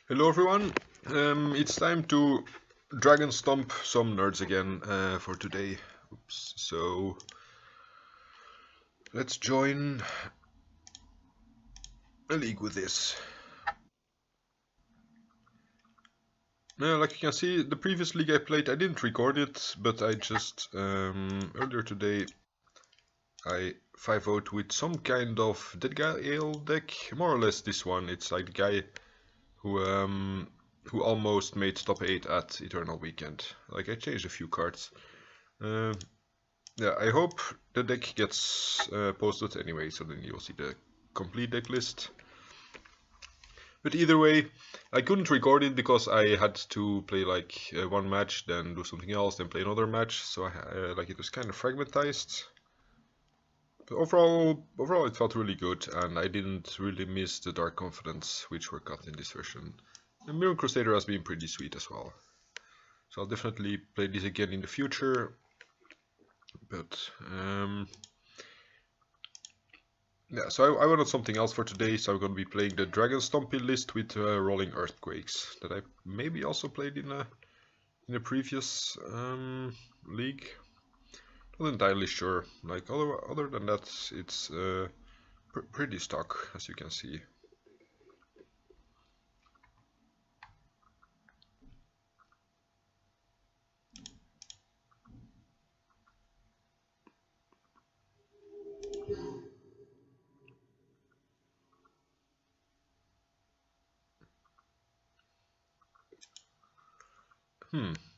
Hello everyone, it's time to dragon stomp some nerds again for today. Oops. So let's join a league with this. Like you can see, the previous league I played, I didn't record it, but I just earlier today I 5-0'd with some kind of Dead Guy Ale deck, more or less this one. It's like the guy who almost made top 8 at Eternal Weekend. Like I changed a few cards. Yeah, I hope the deck gets posted anyway, so then you'll see the complete deck list. But either way, I couldn't record it because I had to play like one match, then do something else, then play another match, so like it was kind of fragmentized. But overall it felt really good, and I didn't really miss the Dark Confidence, which were cut in this version. The Mirror Crusader has been pretty sweet as well. So I'll definitely play this again in the future. But yeah, so I wanted something else for today, so I'm going to be playing the Dragon Stompy list with Rolling Earthquakes that I maybe also played in a previous league. Not entirely sure. Like other than that, it's pretty stock, as you can see.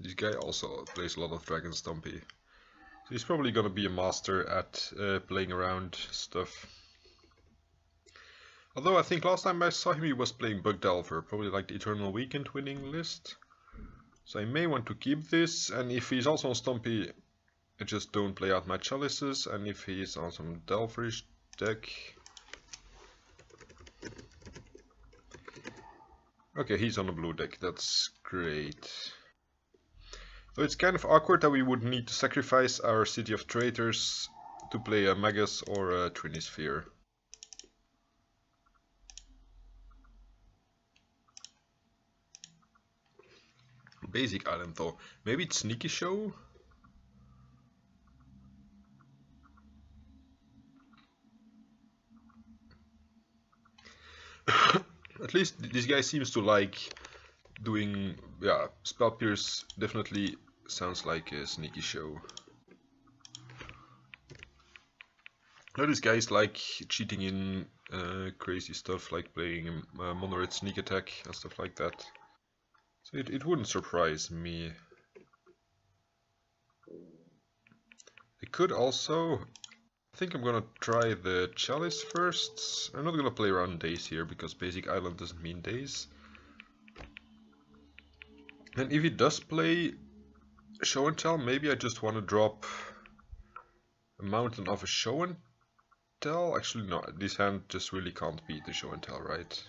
This guy also plays a lot of Dragon Stompy. So he's probably gonna be a master at playing around stuff. Although I think last time I saw him he was playing Bug Delver, probably like the Eternal Weekend winning list. So I may want to keep this, and if he's also on Stompy, I just don't play out my chalices, and if he's on some Delverish deck... Okay, he's on a blue deck, that's great. So it's kind of awkward that we would need to sacrifice our City of Traitors to play a Magus or a Trinisphere. Basic Island though. Maybe it's Sneaky Show? At least this guy seems to like doing... yeah, Spell Pierce definitely sounds like a Sneaky Show. Now this guy is like cheating in crazy stuff, like playing Mono Red Sneak Attack and stuff like that. So it wouldn't surprise me. I could also... I think I'm gonna try the Chalice first. I'm not gonna play around days here because Basic Island doesn't mean days. And if he does play Show and Tell, maybe I just want to drop a Mountain of a Show and Tell. Actually no, this hand just really can't beat the Show and Tell, right?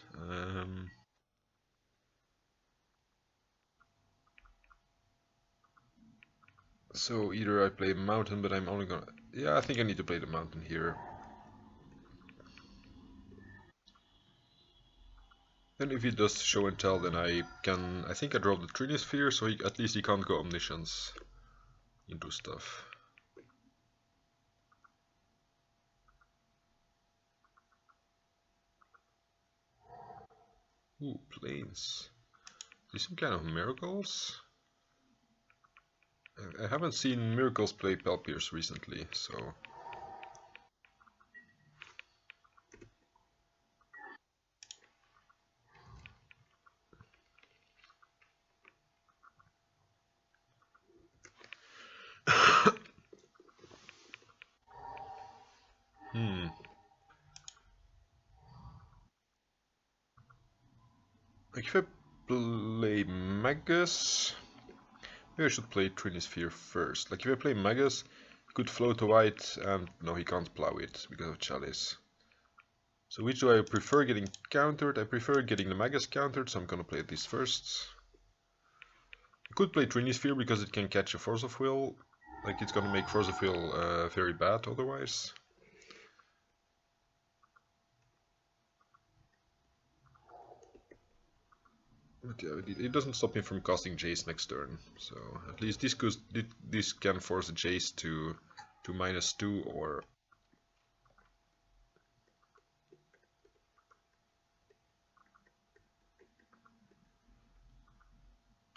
So either I play Mountain, but I'm only gonna... yeah, I think I need to play the Mountain here. And if he does Show and Tell, then I think I draw the Trinisphere, so at least he can't go Omniscience into stuff. Ooh, Plains. Is this some kind of Miracles? I haven't seen Miracles play Pelpiers recently, so... Like if I play Magus... maybe I should play Trinisphere first. Like if I play Magus, he could float a white and no, he can't plow it because of Chalice. So which do I prefer getting countered? I prefer getting the Magus countered, so I'm gonna play this first. I could play Trinisphere because it can catch a Force of Will. Like it's gonna make Force of Will very bad otherwise. But yeah, it doesn't stop me from casting Jace next turn, so at least this can force a Jace to -2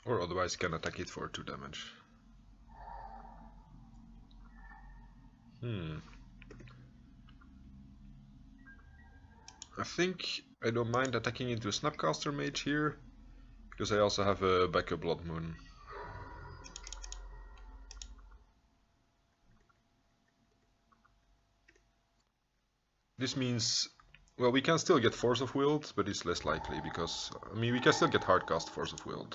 or otherwise can attack it for 2 damage. I think I don't mind attacking into a Snapcaster Mage here, because I also have a backup Blood Moon. This means, well, we can still get Force of Will, but it's less likely, because, I mean, we can still get Hardcast Force of Will.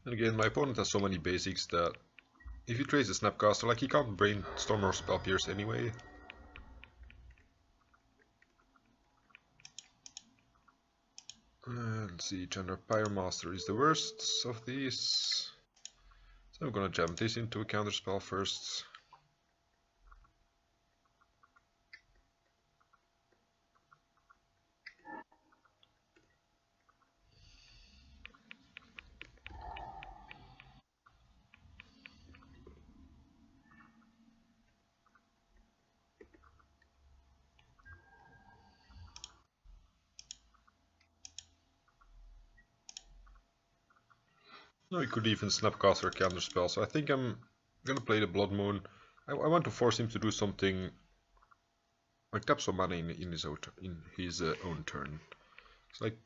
And again, my opponent has so many basics that if he trades a Snapcaster, like, he can't Brainstorm or Spell Pierce anyway. Let's see, Chandra Pyromaster is the worst of these. So I'm gonna jam this into a counterspell first. No, he could even Snapcaster or counterspell, so I think I'm gonna play the Blood Moon. I want to force him to do something, like tap some mana in his own turn. It's like,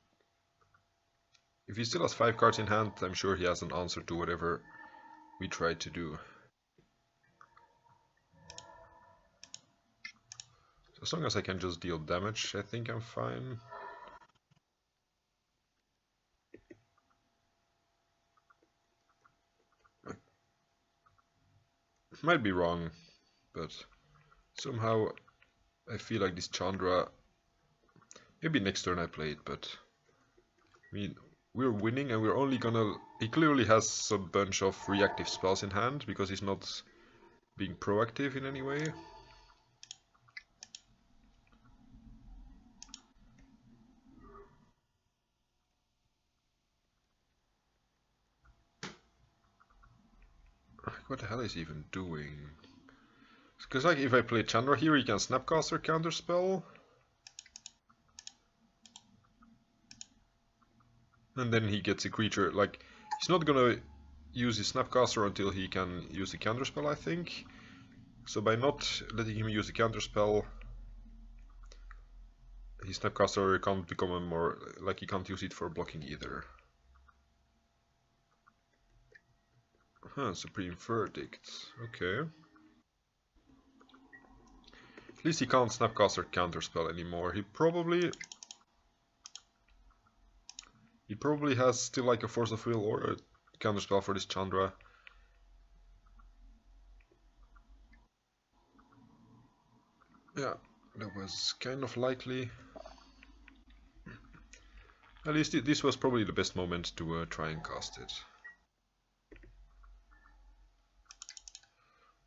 if he still has 5 cards in hand, I'm sure he has an answer to whatever we try to do. So as long as I can just deal damage, I think I'm fine. Might be wrong, but somehow I feel like this Chandra, maybe next turn I play it, but I mean, we're winning and we're only gonna, he clearly has a bunch of reactive spells in hand because he's not being proactive in any way. What the hell is he even doing? Because like if I play Chandra here, he can Snapcaster counterspell. And then he gets a creature, like, he's not gonna use his Snapcaster until he can use the counterspell, I think. So by not letting him use the counterspell, his Snapcaster can't become a more, like, he can't use it for blocking either. Huh, Supreme Verdict, okay. At least he can't Snapcaster counterspell anymore. He probably has still like a Force of Will or a counterspell for this Chandra. Yeah, that was kind of likely. At least this was probably the best moment to try and cast it.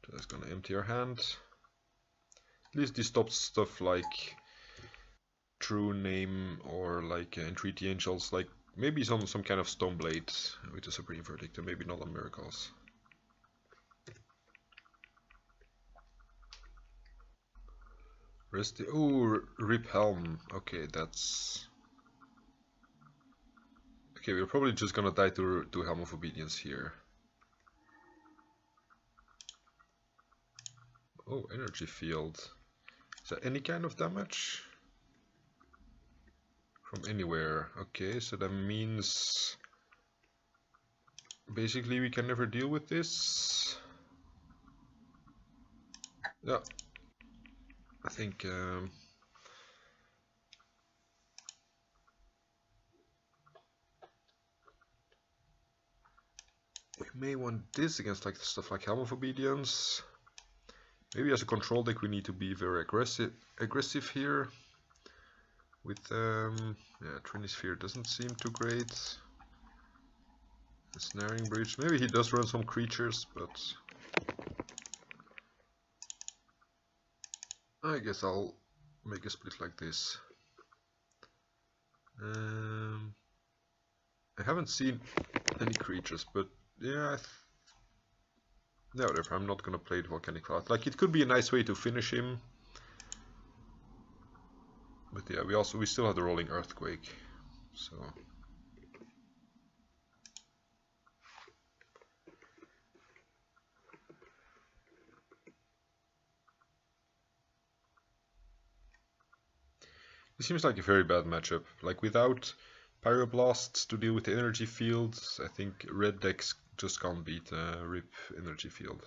So that's gonna empty our hand. At least this stops stuff like True Name or like Entreaty Angels, like maybe some kind of Stoneblade with a Supreme Verdict, and maybe not on Miracles. Rest. Oh, Rip Helm. Okay, that's. Okay, we're probably just gonna die to Helm of Obedience here. Oh, Energy Field. Is that any kind of damage? From anywhere. Okay, so that means basically we can never deal with this. Yeah. I think we may want this against like stuff like Helm of Obedience. Maybe as a control deck we need to be very aggressive here. With yeah, Trinisphere doesn't seem too great. The Snaring Breach. Maybe he does run some creatures, but I guess I'll make a split like this. I haven't seen any creatures, but yeah, yeah, whatever. I'm not gonna play the volcanic cloud. Like, it could be a nice way to finish him, but yeah, we still have the rolling earthquake, so. It seems like a very bad matchup. Like, without Pyroblasts to deal with the energy fields, I think red decks just can't beat RIP energy field.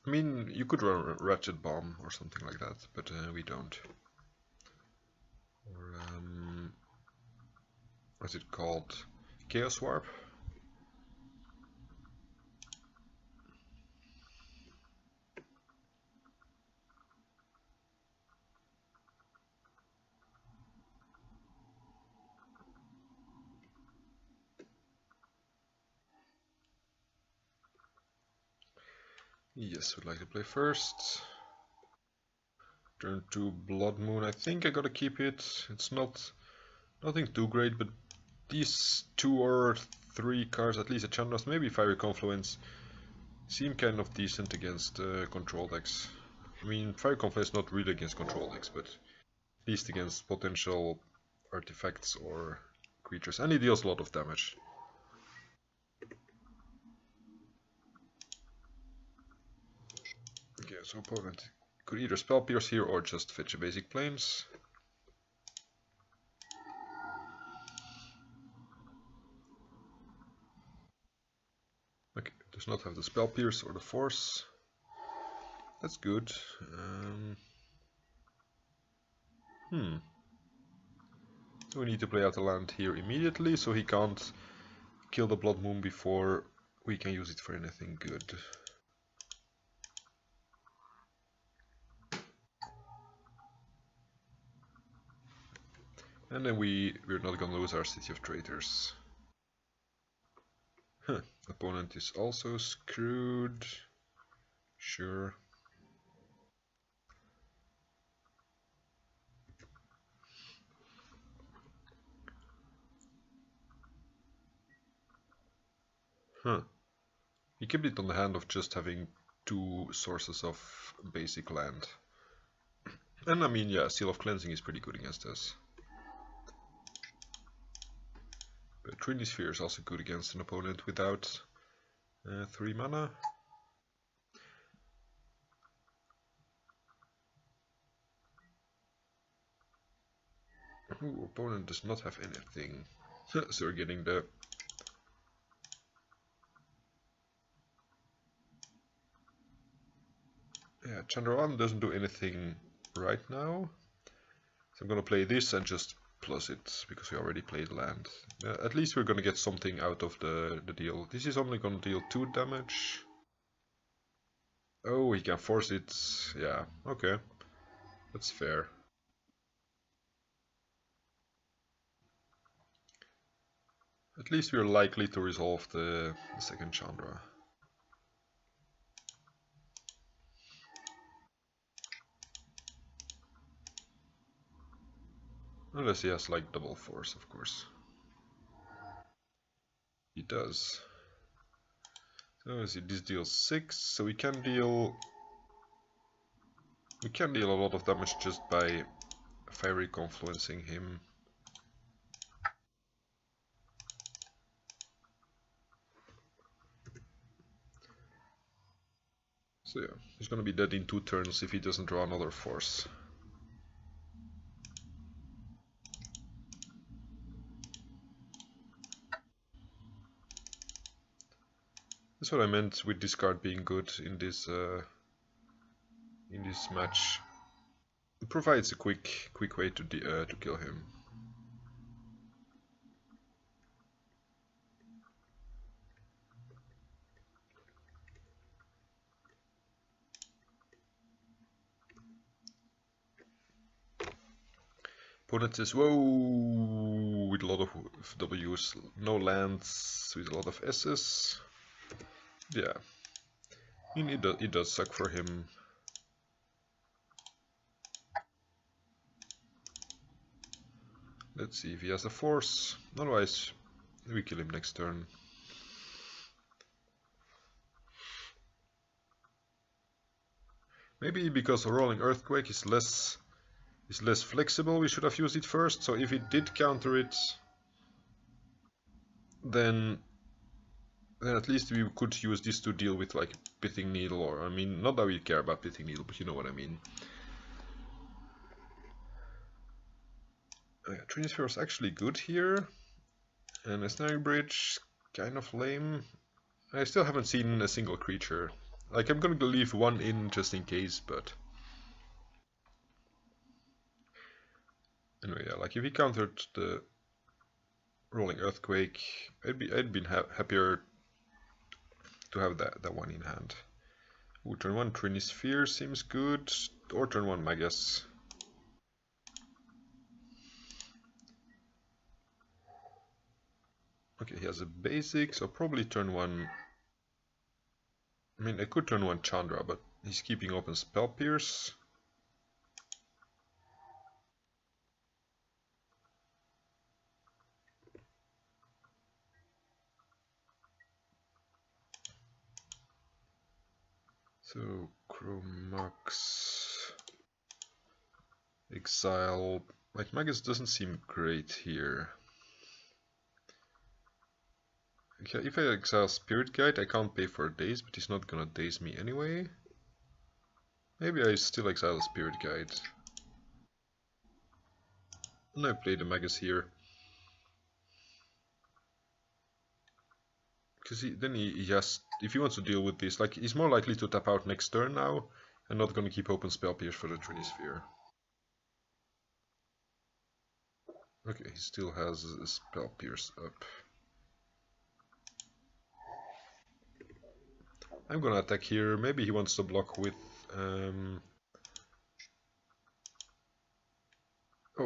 I mean, you could run Ratchet Bomb or something like that, but we don't. Or, what's it called? Chaos Warp? Yes, would like to play first. Turn 2 Blood Moon. I think I gotta keep it. It's nothing too great, but these 2 or 3 cards, at least a Chandras, maybe Fiery Confluence, seem kind of decent against control decks. I mean, Fiery Confluence not really against control decks, but at least against potential artifacts or creatures, and he deals a lot of damage. Okay, so opponent could either Spell Pierce here or just fetch a basic planes. Okay, does not have the Spell Pierce or the Force. That's good. So we need to play out the land here immediately, so he can't kill the Blood Moon before we can use it for anything good. And then we're not gonna lose our City of Traitors. Huh. Opponent is also screwed. Sure. Huh. He kept it on the hand of just having 2 sources of basic land. And I mean, yeah, Seal of Cleansing is pretty good against us. But Trinity Sphere is also good against an opponent without 3 mana. Ooh, opponent does not have anything. So we're getting the... Yeah, Chandravan doesn't do anything right now. So I'm gonna play this and just plus it, because we already played land. At least we're gonna get something out of the deal. This is only gonna deal 2 damage. Oh, he can force it. Yeah, okay. That's fair. At least we're likely to resolve the second Chandra. Unless he has like double force, of course. He does. So this deals 6, so we can deal a lot of damage just by Fiery Confluencing him. So yeah, he's gonna be dead in 2 turns if he doesn't draw another force. That's what I meant with this card being good in this match. It provides a quick way to kill him. Opponent says, whoa, with a lot of W's, no lands, with a lot of S's. Yeah. I mean, it does suck for him. Let's see if he has a force. Otherwise, we kill him next turn. Maybe because a rolling earthquake is less flexible, we should have used it first. So if it did counter it, then at least we could use this to deal with like Pithing Needle, or I mean, not that we care about Pithing Needle, but you know what I mean. Trinisphere is actually good here, and a Snaring Bridge kind of lame. I still haven't seen a single creature. Like, I'm gonna leave one in just in case, but anyway, yeah, like if he countered the Rolling Earthquake, I'd been happier to have that one in hand. Ooh, turn 1 Trinisphere seems good, or turn 1 Magus. Okay, he has a basic, so probably turn 1. I mean, I could turn 1 Chandra, but he's keeping open Spell Pierce. So, Chromax, Exile. Like, Magus doesn't seem great here. Okay, if I exile Spirit Guide, I can't pay for a daze, but he's not gonna daze me anyway. Maybe I still exile Spirit Guide. And I play the Magus here. Because then he has, if he wants to deal with this, like, he's more likely to tap out next turn now, and not gonna keep open Spell Pierce for the Trinisphere. Okay, he still has a Spell Pierce up. I'm gonna attack here. Maybe he wants to block with... Oh,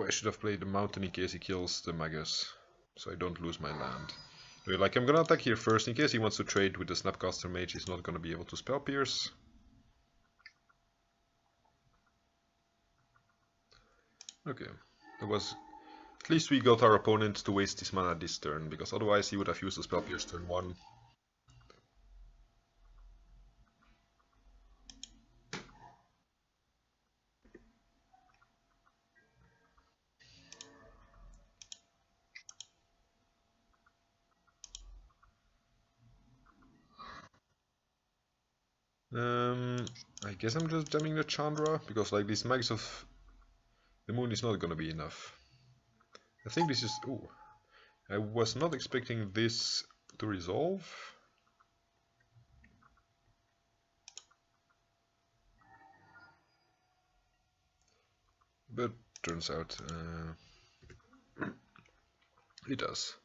I should have played the Mountain in case he kills the Magus, so I don't lose my land. Like, I'm gonna attack here first, in case he wants to trade with the Snapcaster Mage, he's not gonna be able to Spell Pierce. Okay, that was... At least we got our opponent to waste his mana this turn, because otherwise he would have used the Spell Pierce turn 1. I guess I'm just jamming the Chandra, because like this Magus of the Moon is not gonna be enough. I think this is... Ooh, I was not expecting this to resolve. But turns out it does.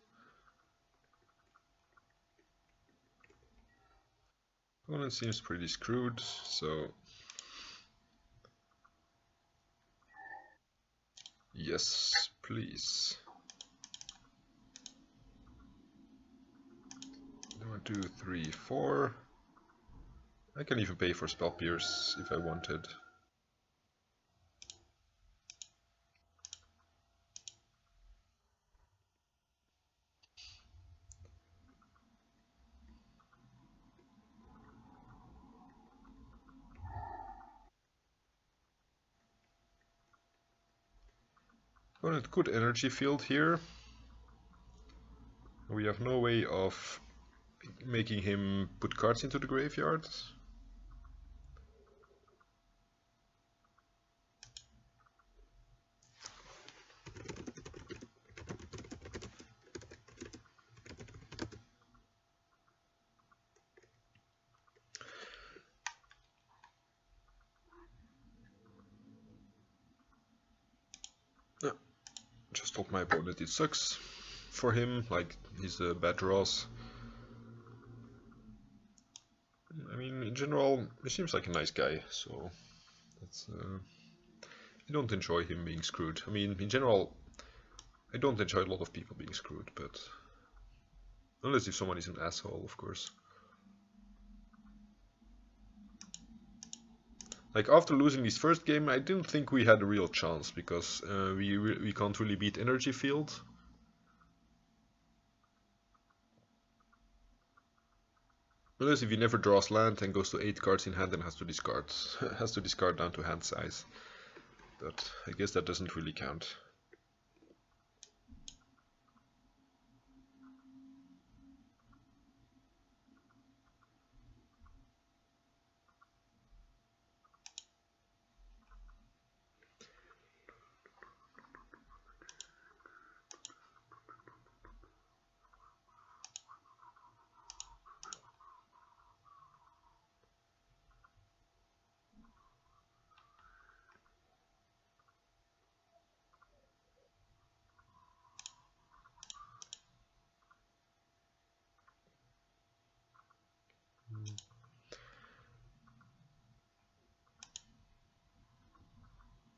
Opponent seems pretty screwed, so... Yes, please. 1, 2, 3, 4. I can even pay for Spell Pierce if I wanted. Opponent could Energy Field here. We have no way of making him put cards into the graveyard. Just told my opponent it sucks for him, like he's a bad draws. I mean, in general, he seems like a nice guy, so that's, I don't enjoy him being screwed. I mean, in general, I don't enjoy a lot of people being screwed, but unless if someone is an asshole, of course. Like after losing this first game, I didn't think we had a real chance because we can't really beat Energy Field. Unless if he never draws land and goes to 8 cards in hand and has to discard has to discard down to hand size. But I guess that doesn't really count.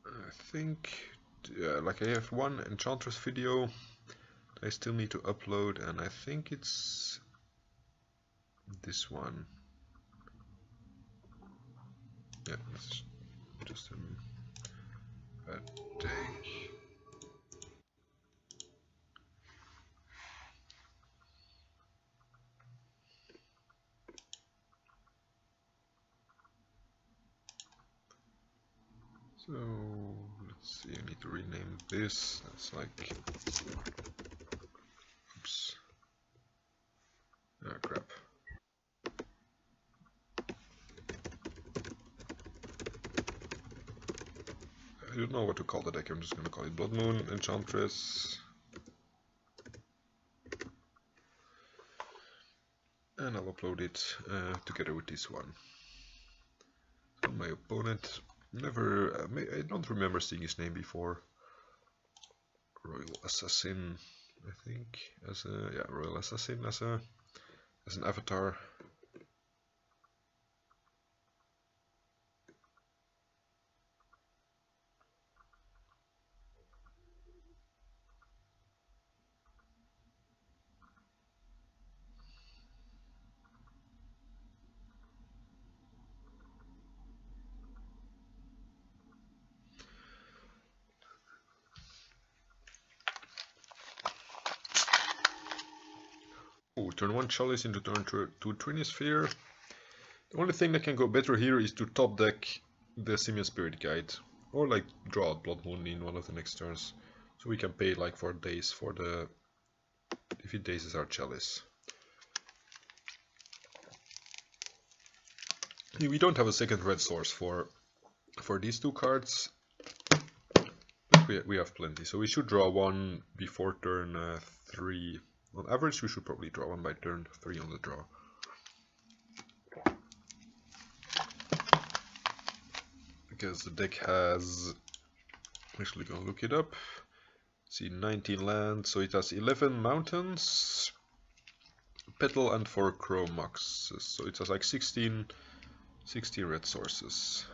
I think, yeah, like I have one Enchantress video I still need to upload, and I think it's this one. Yeah, it's just a take. So let's see, I need to rename this. That's like, oops, ah crap. I don't know what to call the deck. I'm just gonna call it Blood Moon Enchantress, and I'll upload it together with this one. So my opponent never, I don't remember seeing his name before. Royal Assassin, I think, as a, yeah, Royal Assassin as an avatar. Oh, turn 1 Chalice into turn 2 Trinisphere. The only thing that can go better here is to top deck the Simian Spirit Guide, or like draw out Blood Moon in one of the next turns, so we can pay like for days for the, if it dazes our Chalice. We don't have a second red source for these two cards, but we have plenty, so we should draw one before turn 3. On average, we should probably draw one by turn 3 on the draw. Because the deck has, I'm actually gonna look it up. See, 19 lands, so it has 11 mountains, petal, and 4 chrome muxes. So it has like 16 red sources.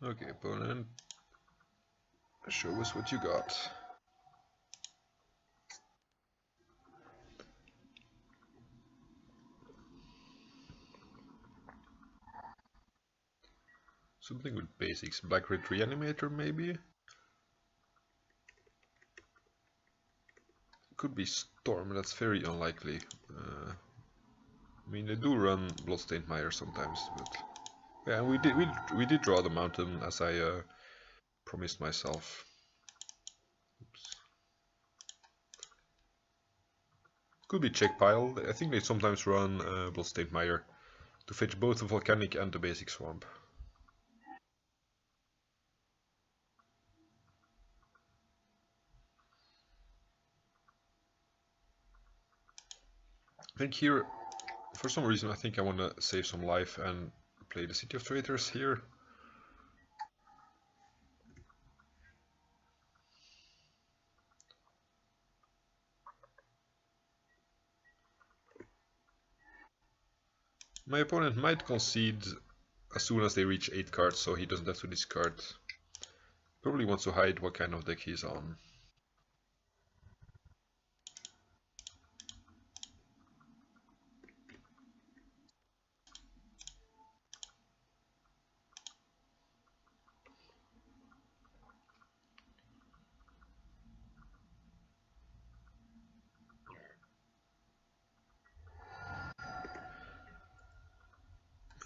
Okay, opponent, show us what you got. Something with basics. Black Red Reanimator, maybe? Could be Storm, that's very unlikely. I mean, they do run Bloodstained Mire sometimes, but yeah, we did draw the mountain as I promised myself. Oops. Could be Check Pile. I think they sometimes run Bloodstained Mire to fetch both the Volcanic and the basic Swamp. I think here, for some reason, I think I want to save some life and play the City of Traitors here. My opponent might concede as soon as they reach 8 cards, so he doesn't have to discard. Probably wants to hide what kind of deck he's on.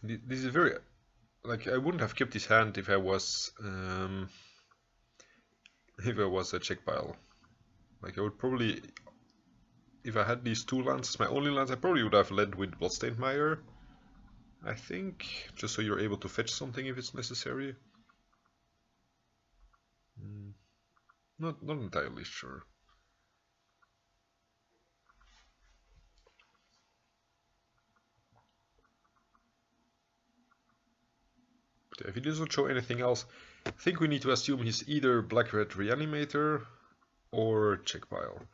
This is very, like, I wouldn't have kept his hand if I was a check pile. Like, I would probably, if I had these two lands as my only lands, I probably would have led with Bloodstained Mire, I think, just so you're able to fetch something if it's necessary. Not entirely sure. But if he doesn't show anything else, I think we need to assume he's either Black-Red Reanimator or check pile.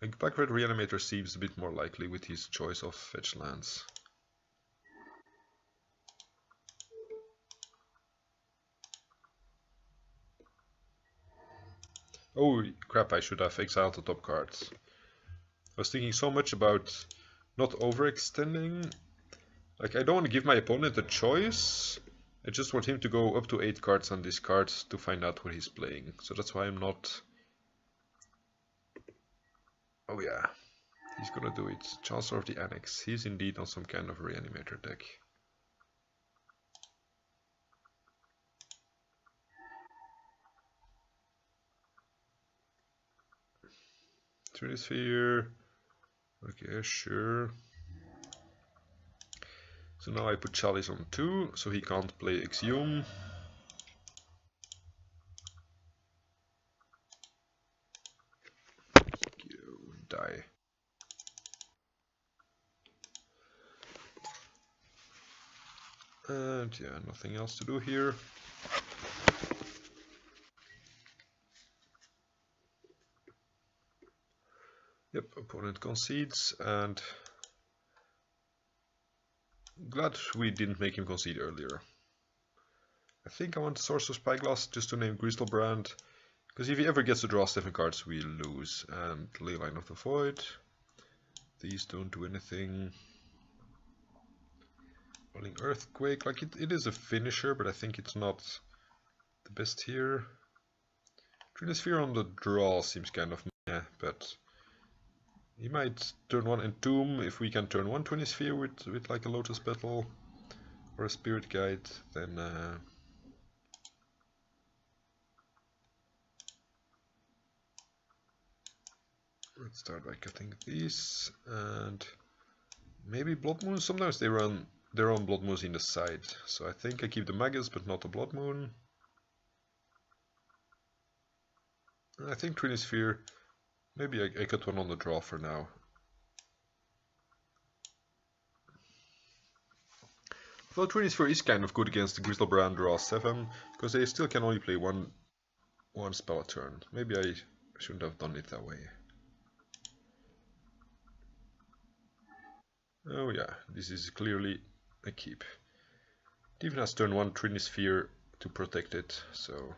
Like, Black-Red Reanimator seems a bit more likely with his choice of fetch lands. Oh crap, I should have exiled the top cards. I was thinking so much about not overextending. Like, I don't want to give my opponent a choice. I just want him to go up to 8 cards on this card to find out what he's playing. So that's why I'm not... Oh yeah, he's gonna do it. Chancellor of the Annex. He's indeed on some kind of Reanimator deck. Trinisphere. Okay, sure. So now I put Chalice on 2, so he can't play Exhume. You die. And yeah, nothing else to do here. Yep, opponent concedes, and glad we didn't make him concede earlier. I think I want Source of Spyglass just to name Griselbrand, because if he ever gets to draw 7 cards, we lose. And Leyline of the Void. These don't do anything. Rolling Earthquake, like it is a finisher, but I think it's not the best here. Trinisphere on the draw seems kind of meh, but he might turn 1 Entomb if we can turn 1 Trinisphere with like a Lotus Petal or a Spirit Guide, then let's start by cutting these, and maybe Blood Moon. Sometimes they run their own Blood Moons in the side, so I think I keep the Magus but not the Blood Moon. I think Trinisphere, maybe I cut one on the draw for now. Well, Trinisphere is kind of good against the Griselbrand draw 7, because they still can only play one spell a turn. Maybe I shouldn't have done it that way. Oh yeah, this is clearly a keep. It even has turn 1 Trinisphere to protect it, so...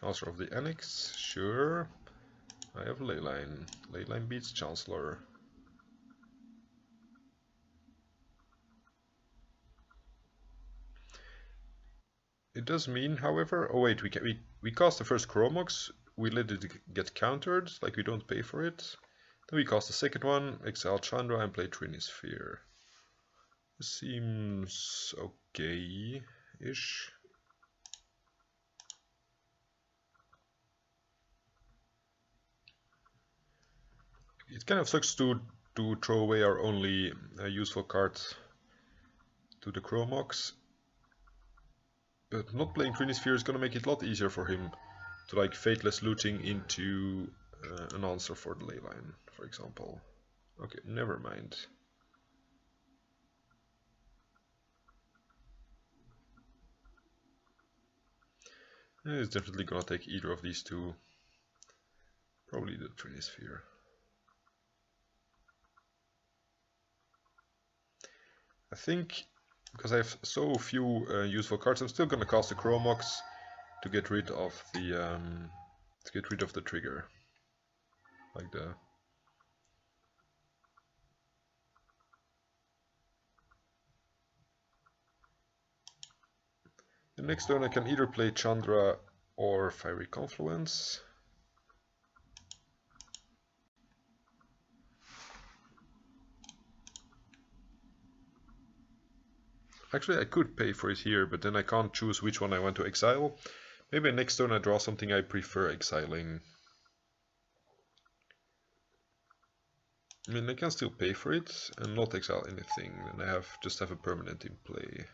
Chancellor of the Annex, sure. I have Leyline. Leyline beats Chancellor. It does mean, however, oh wait, we cast the first Chromox, we let it get countered, like we don't pay for it. Then we cast the second one, exile Chandra and play Trinisphere. This seems okay-ish. It kind of sucks to throw away our only useful card to the Chromox. But not playing Trinisphere is gonna make it a lot easier for him to like Fateless Looting into an answer for the Leyline, for example. Okay, never mind. He's definitely gonna take either of these two. Probably the Trinisphere. I think because I have so few useful cards, I'm still gonna cast the Chromox to get rid of the trigger, like the. The next turn I can either play Chandra or Fiery Confluence. Actually, I could pay for it here, but then I can't choose which one I want to exile. Maybe next turn I draw something I prefer exiling. I mean, I can still pay for it and not exile anything, then I just have a permanent in play.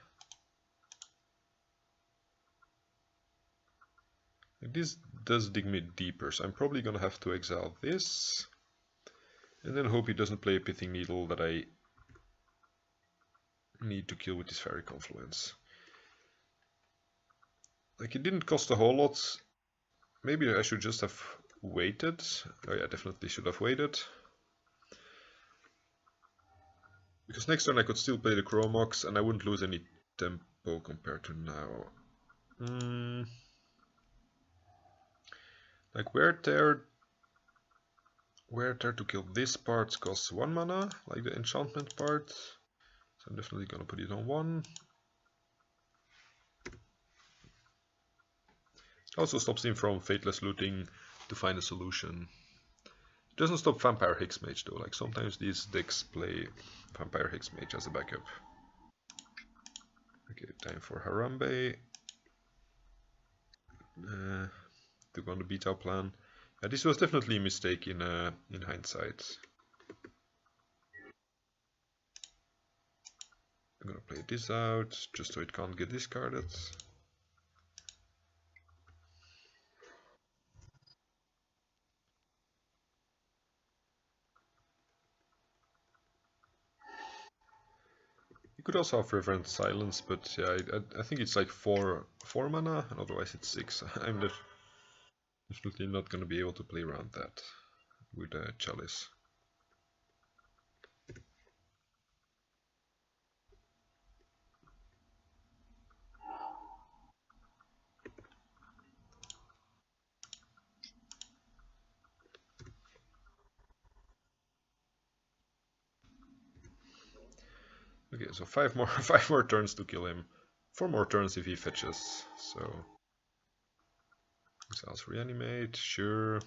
This does dig me deeper, so I'm probably gonna have to exile this. And then hope he doesn't play a Pithing Needle that I need to kill with this Fairy Confluence. Like, it didn't cost a whole lot. Maybe I should just have waited. Oh yeah, definitely should have waited. Because next turn I could still play the Chromox and I wouldn't lose any tempo compared to now. Like Wear Tear to kill this part costs 1 mana, like the enchantment part. So I'm definitely gonna put it on 1. Also stops him from Fateless Looting to find a solution. It doesn't stop Vampire Hexmage though, like sometimes these decks play Vampire Hexmage as a backup. Okay, time for Harambe. Took on the beta plan. Yeah, this was definitely a mistake in hindsight. I'm gonna play this out, just so it can't get discarded. You could also have Reverent Silence, but yeah, I think it's like 4 mana, and otherwise it's 6. I'm definitely not gonna be able to play around that with a Chalice. Okay, so 5 more 5 more turns to kill him. 4 more turns if he fetches. So Exiles Reanimate, sure.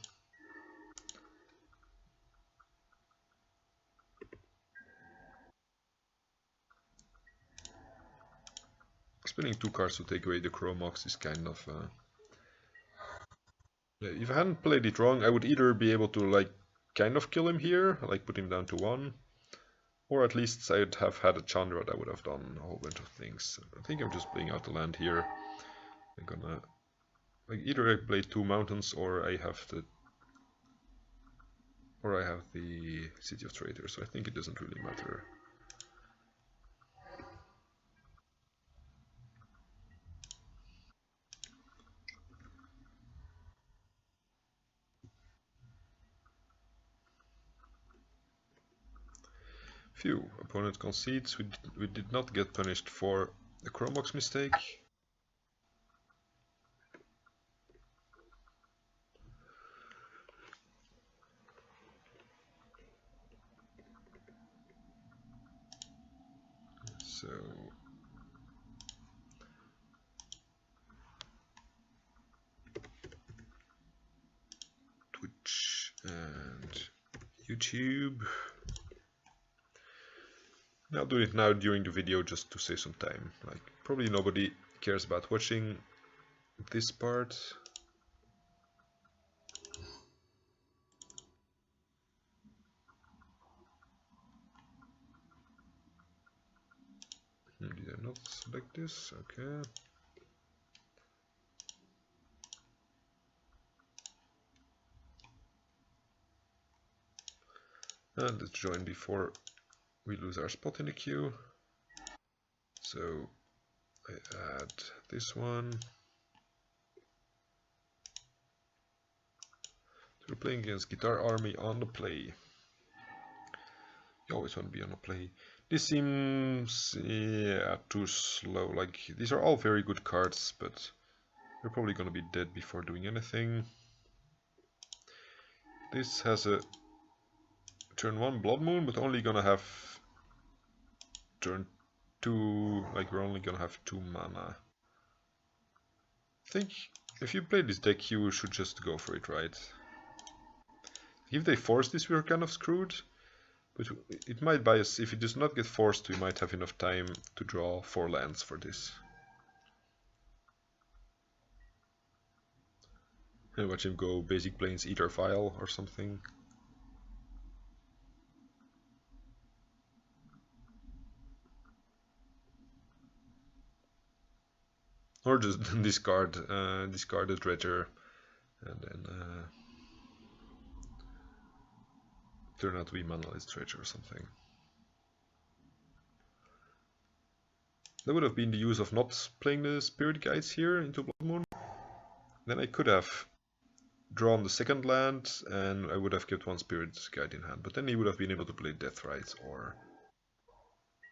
Spinning 2 cards to take away the Chromox is kind of yeah, if I hadn't played it wrong, I would either be able to like kind of kill him here, like put him down to 1, or at least I'd have had a Chandra that would have done a whole bunch of things. I think I'm just playing out the land here. I'm gonna like either I play 2 mountains or I have the City of Traitors, so I think it doesn't really matter. Phew, opponent concedes. We did not get punished for the Chromox mistake. So Twitch and YouTube. I'll do it now during the video just to save some time. Like, probably nobody cares about watching this part. Did I not select this? Okay. And let's join before we lose our spot in the queue. So I add this one. So we're playing against Guitar Army on the play. You always want to be on the play. This seems, yeah, too slow. Like, these are all very good cards, but they're probably gonna be dead before doing anything. This has a turn 1 Blood Moon, but only gonna have turn 2, like we're only gonna have 2 mana. I think if you play this deck you should just go for it, right? If they force this we're kind of screwed, but it might buy us, if it does not get forced we might have enough time to draw 4 lands for this. And watch him go Basic Plains Ether Vial or something. Or just discard the Dredger and then turn out to be Manaless Dredger or something. That would have been the use of not playing the Spirit Guides here into Blood Moon. Then I could have drawn the second land and I would have kept 1 Spirit Guide in hand, but then he would have been able to play Deathrite or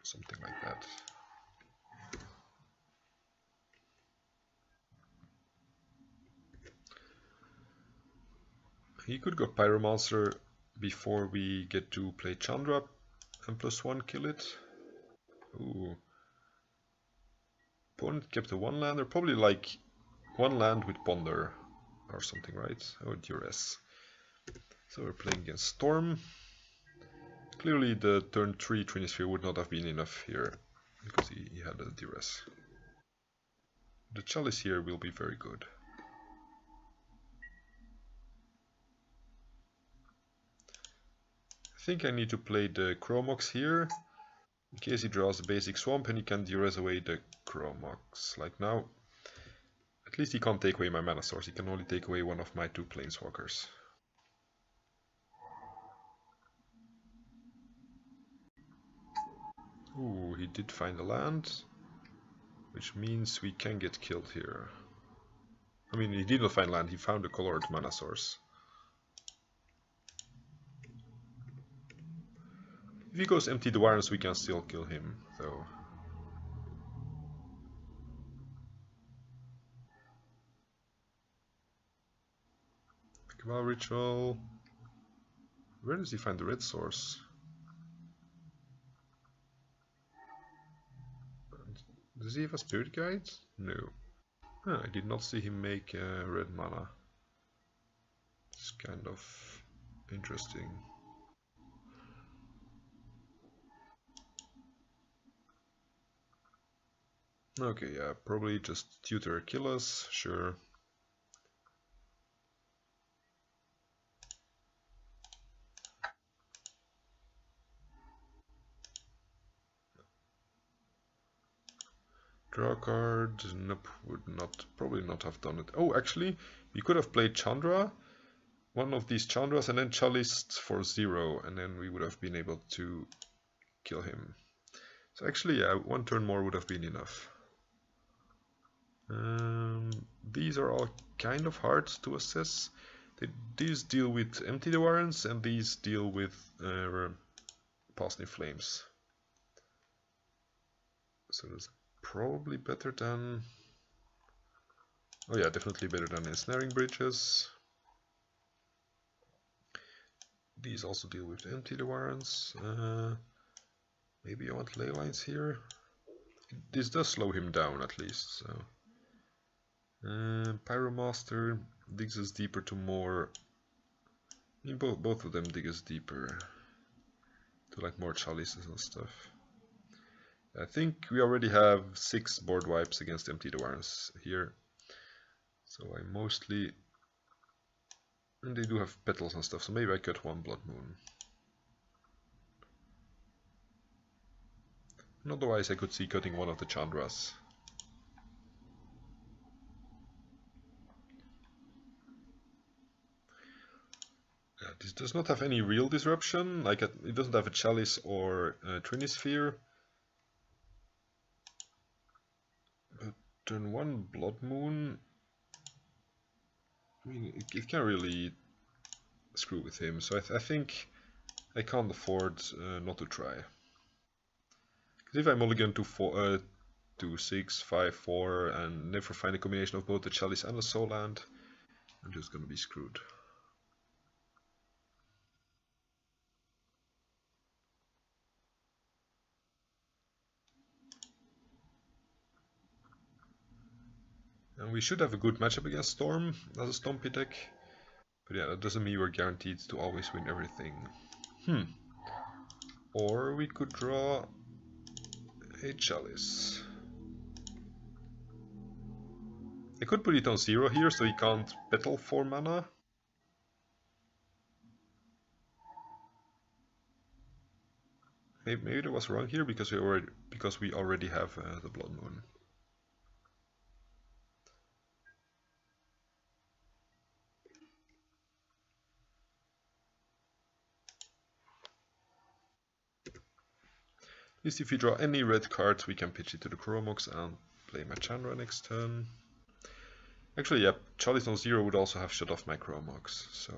something like that. He could go Pyromancer before we get to play Chandra and +1 kill it. Ooh. Opponent kept a 1 lander, probably like 1 land with Ponder or something, right? Or Duress. So we're playing against Storm. Clearly the turn 3 Trinisphere would not have been enough here, because he had a Duress. The Chalice here will be very good. I think I need to play the Chromox here, in case he draws a basic swamp and he can Duress away the Chromox. Like now, at least he can't take away my mana source, he can only take away one of my 2 Planeswalkers. Ooh, he did find a land, which means we can get killed here. I mean, he did not find land, he found a colored mana source. If he goes Empty the Warrens, we can still kill him, though. Cabal Ritual. Where does he find the red source? Does he have a Spirit Guide? No. I did not see him make red mana. It's kind of interesting. Okay, yeah, probably just Tutor kill us, sure. Draw a card, nope, would not, probably not have done it. Oh, actually, we could have played Chandra, one of these Chandras, and then Chalice for 0, and then we would have been able to kill him. So actually, yeah, 1 turn more would have been enough. These are all kind of hard to assess. These deal with Empty the Warrens, and these deal with Past in Flames. So that's probably better than... Oh yeah, definitely better than Ensnaring Bridges. These also deal with Empty the Warrens. Maybe I want Ley Lines here. This does slow him down at least, so... Pyromaster digs us deeper to more... I mean, both of them dig us deeper to like more chalices and stuff. I think we already have 6 board wipes against Empty the Warrens here, so I mostly... And they do have petals and stuff, so maybe I cut 1 Blood Moon. And otherwise I could see cutting one of the Chandras. This does not have any real disruption, like it doesn't have a Chalice or a Trinisphere. But turn 1 Blood Moon, I mean, it can really screw with him, so I think I can't afford not to try. Because if I mulligan to 6, 5, 4, and never find a combination of both the Chalice and the Soul Land, I'm just gonna be screwed. And we should have a good matchup against Storm as a Stompy deck. But yeah, that doesn't mean we're guaranteed to always win everything. Or we could draw a Chalice. I could put it on 0 here so he can't battle for mana. Maybe that was wrong here because we already have the Blood Moon. At least if we draw any red cards, we can pitch it to the Chromox and play my Chandra next turn. Actually, yeah, Chalice on 0 would also have shut off my Chromox, so...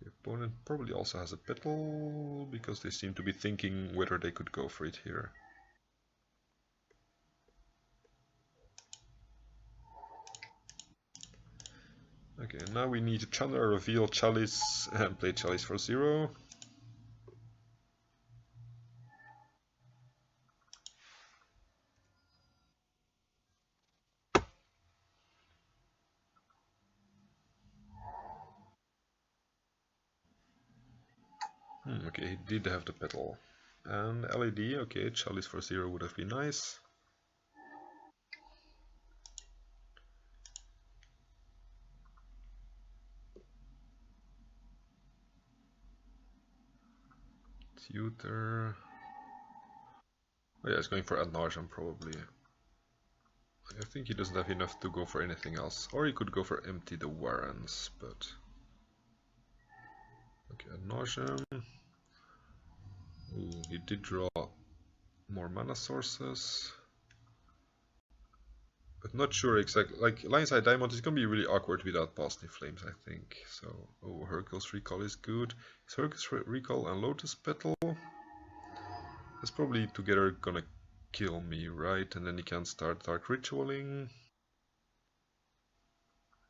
The opponent probably also has a battle, because they seem to be thinking whether they could go for it here. Okay, now we need to Chandra, reveal Chalice, and play Chalice for 0. Okay, he did have the petal. And LED, okay, Chalice for 0 would have been nice. Tutor. Oh yeah, he's going for Ad Nauseam probably. I think he doesn't have enough to go for anything else. Or he could go for Empty the Warrens, but... Okay, Ad Nauseam. Ooh, he did draw more mana sources. But not sure exactly. Like, Lionside Diamond is gonna be really awkward without Past in Flames, I think. So, oh, Hercules Recall is good. Is Hercules Recall and Lotus Petal? That's probably together gonna kill me, right? And then he can start Dark Ritualing.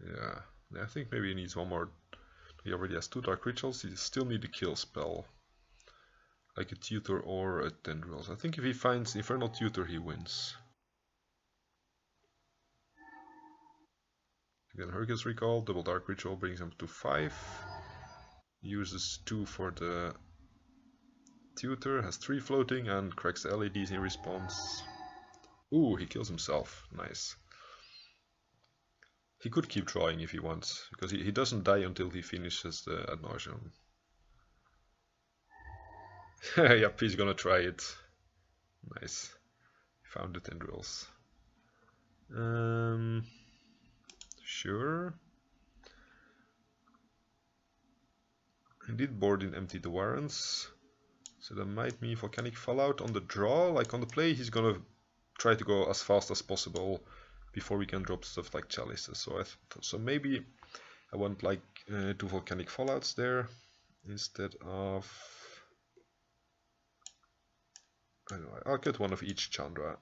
Yeah, I think maybe he needs one more. He already has 2 Dark Rituals, he still needs a kill spell. Like a Tutor or a Tendrils. I think if he finds Infernal Tutor, he wins. Again, Hercules Recall, double Dark Ritual brings him to 5. Uses 2 for the Tutor, has 3 floating, and cracks the LEDs in response. Ooh, he kills himself. Nice. He could keep drawing if he wants, because he doesn't die until he finishes the Ad Nauseam. Yep, he's gonna try it. Nice. Found the Tendrils. Sure. He did board in Empty the Warrens. So that might mean Volcanic Fallout on the draw. Like on the play, he's gonna try to go as fast as possible before we can drop stuff like Chalices. So maybe I want like 2 Volcanic Fallouts there instead of... I don't know, I'll get one of each Chandra.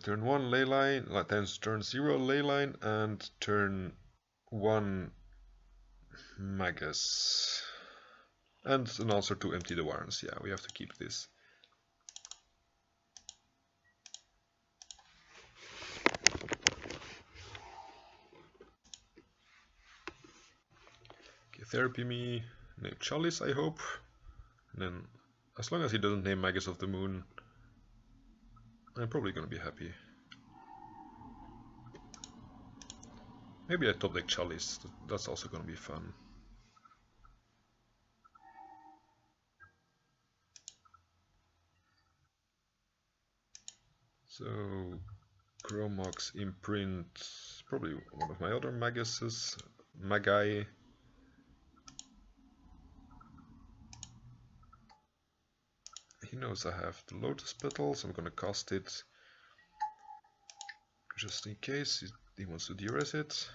Turn 1 Leyline, then turn 0 Leyline, and turn 1 Magus. And an answer to Empty the Warrens. Yeah, we have to keep this. Okay, Therapy me, name Chalice, I hope. And then, as long as he doesn't name Magus of the Moon, I'm probably gonna be happy. Maybe I top deck Chalice, that's also gonna be fun. So, Chromox Imprint, probably one of my other Maguses, Magi. he knows I have the Lotus Petals. I'm gonna cast it just in case he wants to de-res it.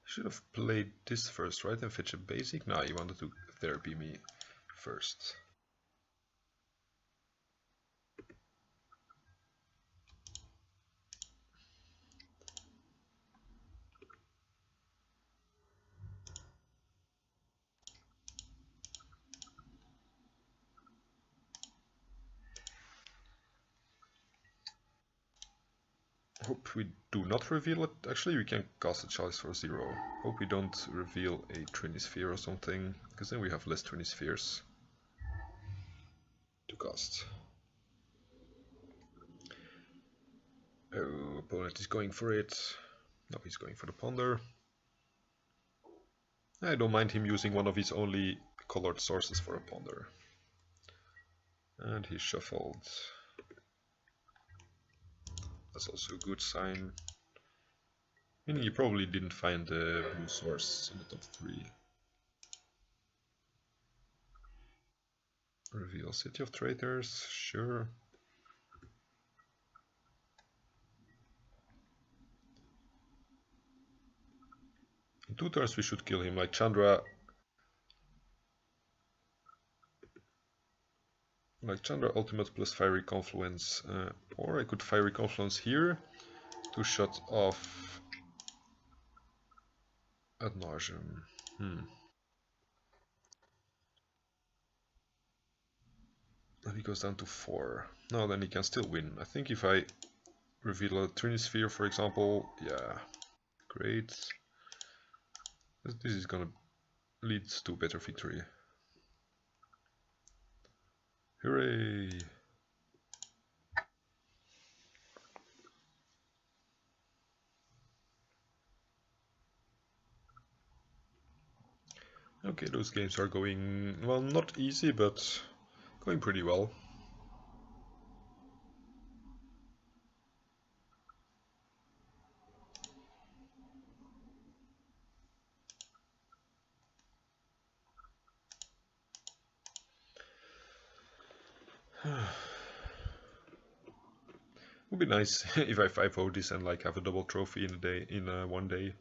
Should have played this first, right? And fetch a basic? No, he wanted to therapy me first. Hope we do not reveal it. Actually, we can cast a Chalice for 0. Hope we don't reveal a Trinisphere or something, because then we have less Trinispheres to cast. Oh, opponent is going for it. No, he's going for the Ponder. I don't mind him using one of his only colored sources for a Ponder. And he shuffled. That's also a good sign. Meaning he probably didn't find the blue source in the top 3. Reveal City of Traitors, sure. In 2 turns we should kill him, like Chandra. Like Chandra Ultimate plus Fiery Confluence. Or I could Fiery Confluence here to shut off Ad Nauseam. And he goes down to 4. No, then he can still win. I think if I reveal a Trinisphere, for example, yeah, great. This is gonna lead to better victory. Hooray! Okay, those games are going, well, not easy, but going pretty well. Would be nice if I 5-0 this and like have a double trophy in a day, in one day.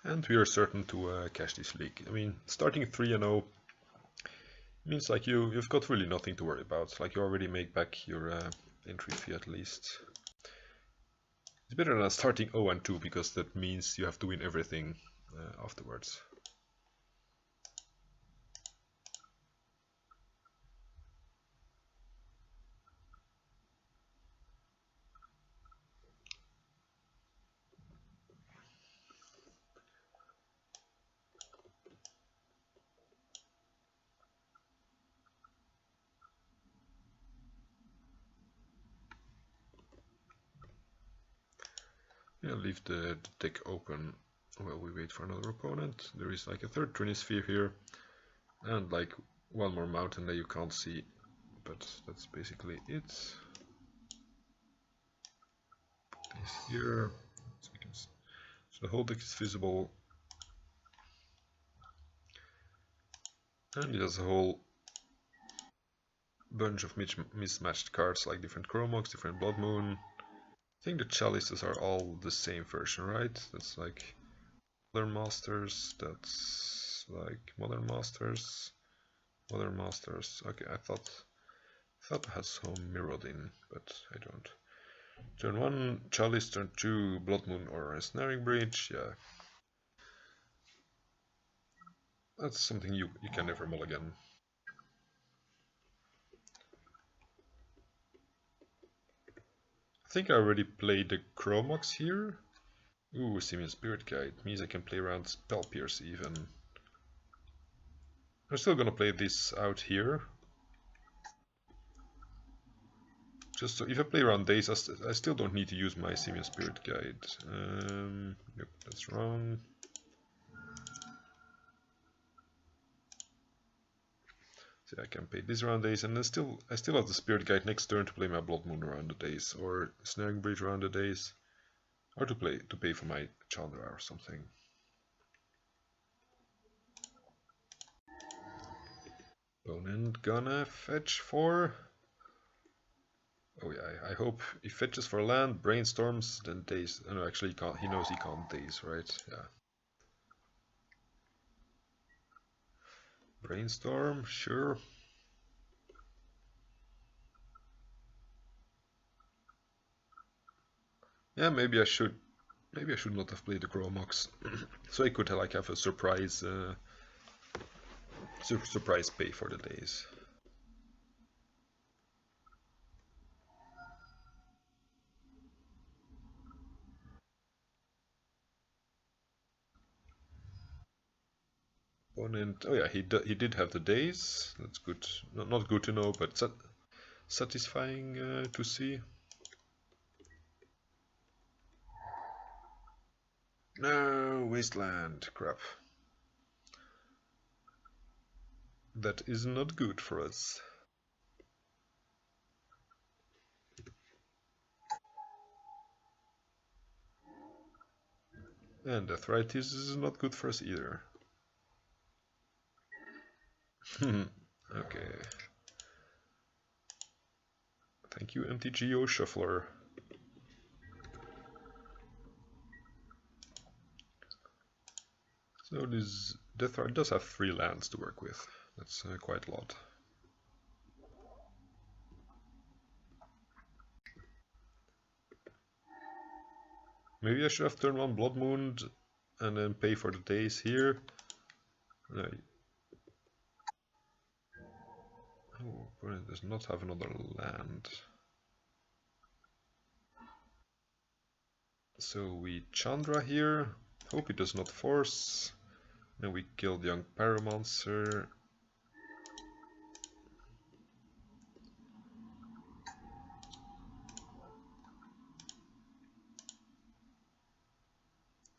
And we are certain to cash this league. I mean, starting 3-0 means like you've got really nothing to worry about. Like you already make back your entry fee at least. It's better than starting 0-2 because that means you have to win everything afterwards. Yeah, leave the deck open while we wait for another opponent. There is like a third Trinisphere here, and like one more mountain that you can't see, but that's basically it. Put this here, so we can So the whole deck is visible. And it has a whole bunch of mismatched cards, like different Chromox, different Blood Moon. I think the Chalices are all the same version, right? That's like Modern Masters, that's like Modern Masters, Modern Masters. Okay, I thought it had some Mirrodin, but I don't. Turn 1, Chalice, turn 2, Blood Moon or a Snaring Breach, yeah. That's something you can never mulligan. I think I already played the Chromox here. Ooh, Simian Spirit Guide. Means I can play around Spell Pierce even. I'm still gonna play this out here. Just so if I play around days, I still don't need to use my Simian Spirit Guide. Yep, that's wrong. So I can pay this around days, and then I still have the Spirit Guide next turn to play my Blood Moon around the days, or Snaring Bridge around the days, or to pay for my Chandra or something. Opponent gonna fetch for. Oh yeah, I hope he fetches for land, brainstorms, then daze. No, actually he knows he can't daze, right? Yeah. Brainstorm, sure. Yeah, maybe I should not have played the Chromox. So I could like have a surprise surprise pay for the days. Opponent, oh yeah, he did have the days. That's good. Not good to know, but satisfying to see. No, Wasteland, crap. That is not good for us. And arthritis is not good for us either. Okay. Thank you, MTGO Shuffler. So this Deathrite does have 3 lands to work with. That's quite a lot. Maybe I should have turned 1 Blood Moon and then pay for the days here. No. Oh, opponent does not have another land. So we Chandra here. Hope he does not force. Then we kill the young Pyromancer.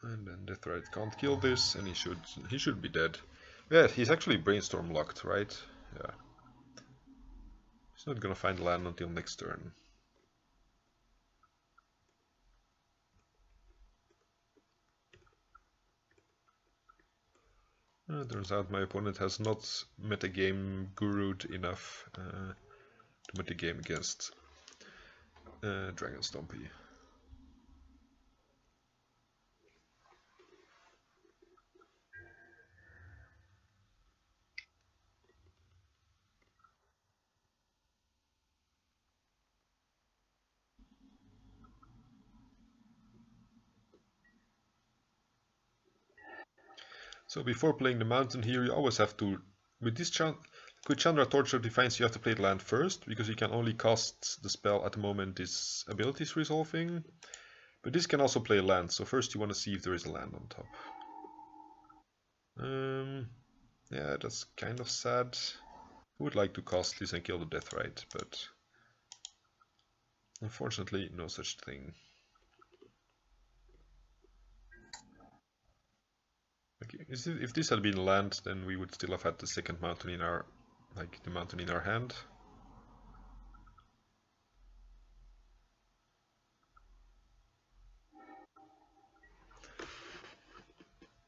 And then Deathrite can't kill this, and he should be dead. Yeah, he's actually brainstorm locked, right? Yeah. He's not gonna find land until next turn. Turns out my opponent has not metagame guru'd enough to metagame against Dragon Stompy. So before playing the mountain here, you always have to, with Chandra Torture Defiance, you have to play the land first, because you can only cast the spell at the moment this ability is resolving. But this can also play land, so first you want to see if there is a land on top. Yeah, that's kind of sad. I would like to cast this and kill the Deathrite, but unfortunately no such thing. Okay, if this had been land, then we would still have had the second mountain in our, the mountain in our hand.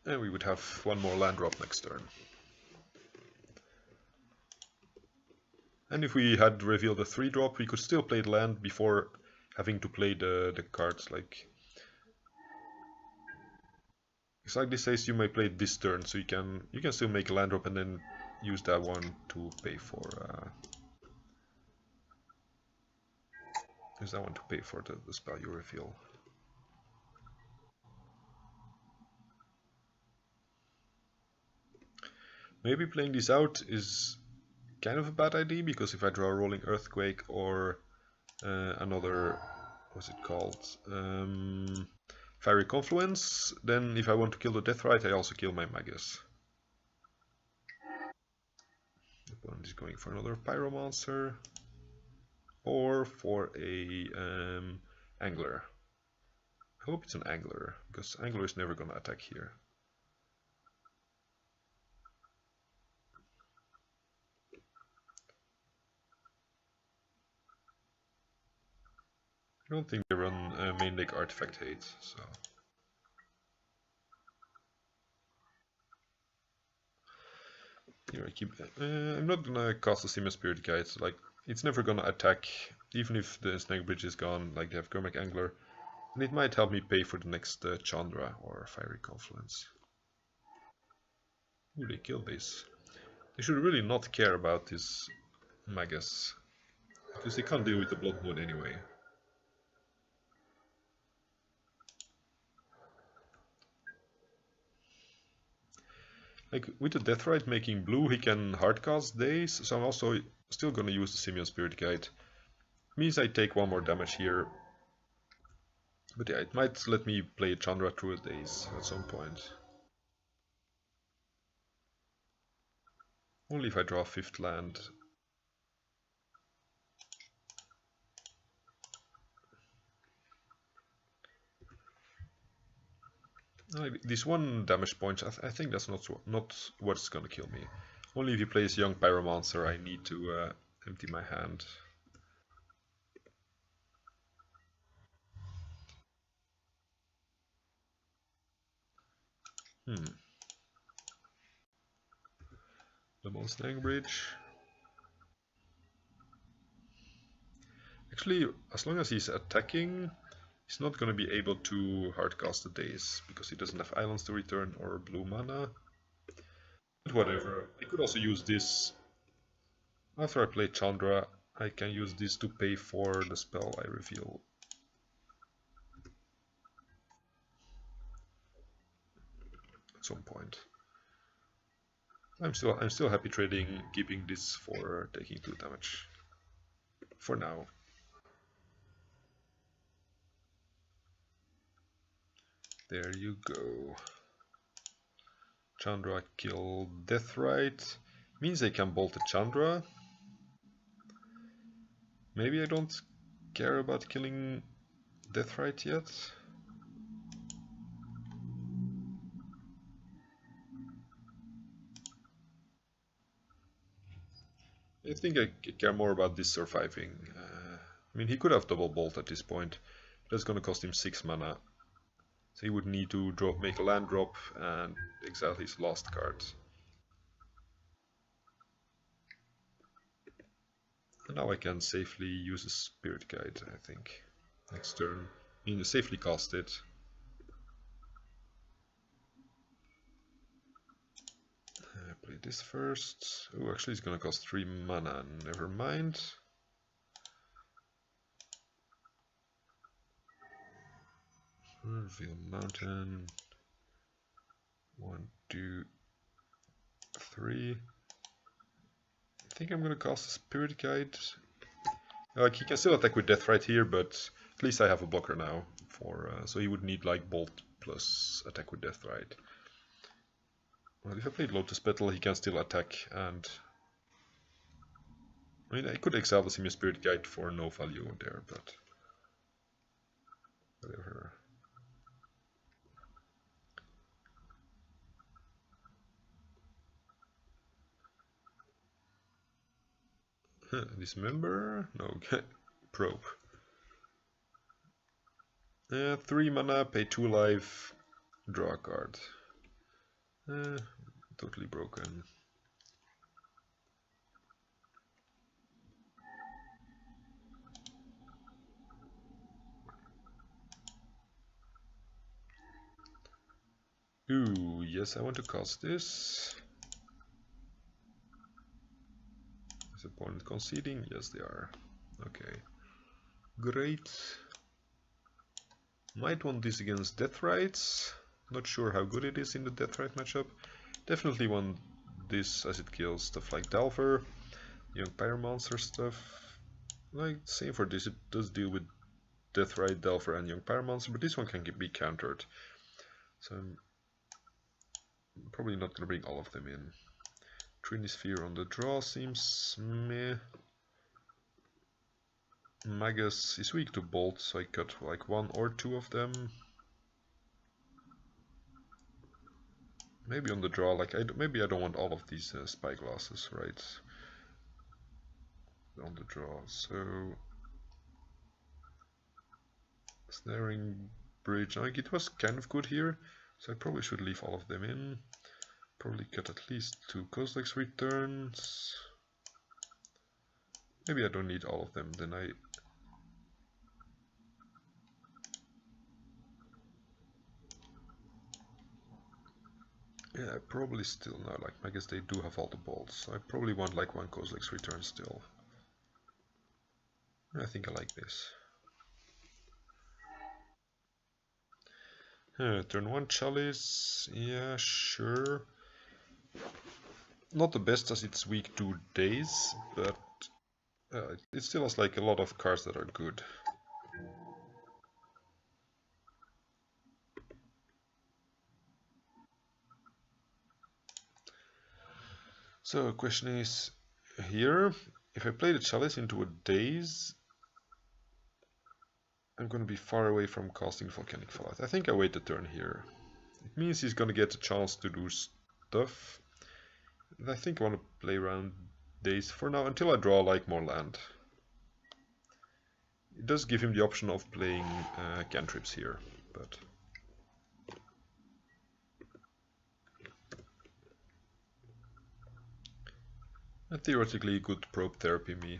And we would have one more land drop next turn. And if we had revealed a 3-drop, we could still play the land before having to play the cards. Like, it's like this says you may play it this turn, so you can still make a land drop and then use that one to pay for use that one to pay for the spell you reveal. Maybe playing this out is kind of a bad idea, because if I draw a Rolling Earthquake or another, what's it called, Fiery Confluence, then if I want to kill the Deathrite, I also kill my Magus. The opponent is going for another Pyromancer or for a Angler. I hope it's an Angler, because Angler is never gonna attack here. I don't think they run main deck Artifact Hate, so... Here I keep... I'm not gonna cast a Simian Spirit Guide, like, it's never gonna attack, even if the Snag Bridge is gone, like they have Gurmag Angler. And it might help me pay for the next Chandra or Fiery Confluence. Ooh, they killed this. They should really not care about this Magus, because they can't deal with the Blood Moon anyway. Like, with the Deathrite making blue, he can hardcast Daze, so I'm also still gonna use the Simian Spirit Guide. Means I take one more damage here. But yeah, it might let me play Chandra through a Daze at some point. Only if I draw a 5th land. This 1 damage point, I think that's not what's gonna kill me. Only if he plays Young Pyromancer, I need to empty my hand. Double Snag Bridge. Actually, as long as he's attacking, he's not going to be able to hardcast the Daze, because he doesn't have islands to return or blue mana. But whatever, I could also use this. After I play Chandra, I can use this to pay for the spell I reveal. At some point. I'm still happy keeping this for taking 2 damage. For now. There you go. Chandra kill Deathrite. Means I can bolt the Chandra. Maybe I don't care about killing Deathrite yet. I think I care more about this surviving. I mean, he could have double bolt at this point. That's gonna cost him 6 mana. So he would need to make a land drop and exile his last card. And now I can safely use a Spirit Guide, I think. Next turn. I mean, safely cast it. Play this first. Oh, actually it's gonna cost 3 mana, never mind. Reveal Mountain. 1, 2, 3. I think I'm gonna cast a Spirit Guide. Like, he can still attack with Deathrite here, but at least I have a blocker now. So he would need like Bolt plus attack with Deathrite. Well, if I played Lotus Petal, he can still attack, and I mean, I could exile the Simian Spirit Guide for no value there, but whatever. Dismember? No, Probe. 3 mana, pay 2 life, draw a card. Totally broken. Ooh, yes, I want to cast this. Is opponent conceding? Yes, they are. Okay. Great. Might want this against Deathrights. Not sure how good it is in the Deathright matchup. Definitely want this as it kills stuff like Delver, Young Pyromancer stuff. Like, same for this, it does deal with Deathright, Delver and Young Pyromancer, but this one can be countered. So I'm probably not gonna bring all of them in. Trinisphere on the draw seems meh. Magus is weak to Bolt, so I cut like 1 or 2 of them. Maybe on the draw, like maybe I don't want all of these spyglasses, right? On the draw, so snaring bridge. Like it was kind of good here, so I probably should leave all of them in. Probably cut at least 2 Kozilek's returns. Maybe I don't need all of them. Then yeah, probably still no. Like I guess they do have all the bolts. So I probably want like 1 Kozilek's return still. I think I like this. Turn 1 Chalice, yeah, sure. Not the best as it's weak to Daze, but it still has like a lot of cards that are good. So the question is here, if I play the Chalice into a Daze, I'm going to be far away from casting Volcanic Fallout. I think I wait a turn here. It means he's going to get a chance to do stuff. And I think I want to play around Daze for now until I draw like more land. It does give him the option of playing cantrips here, but theoretically good probe therapy me.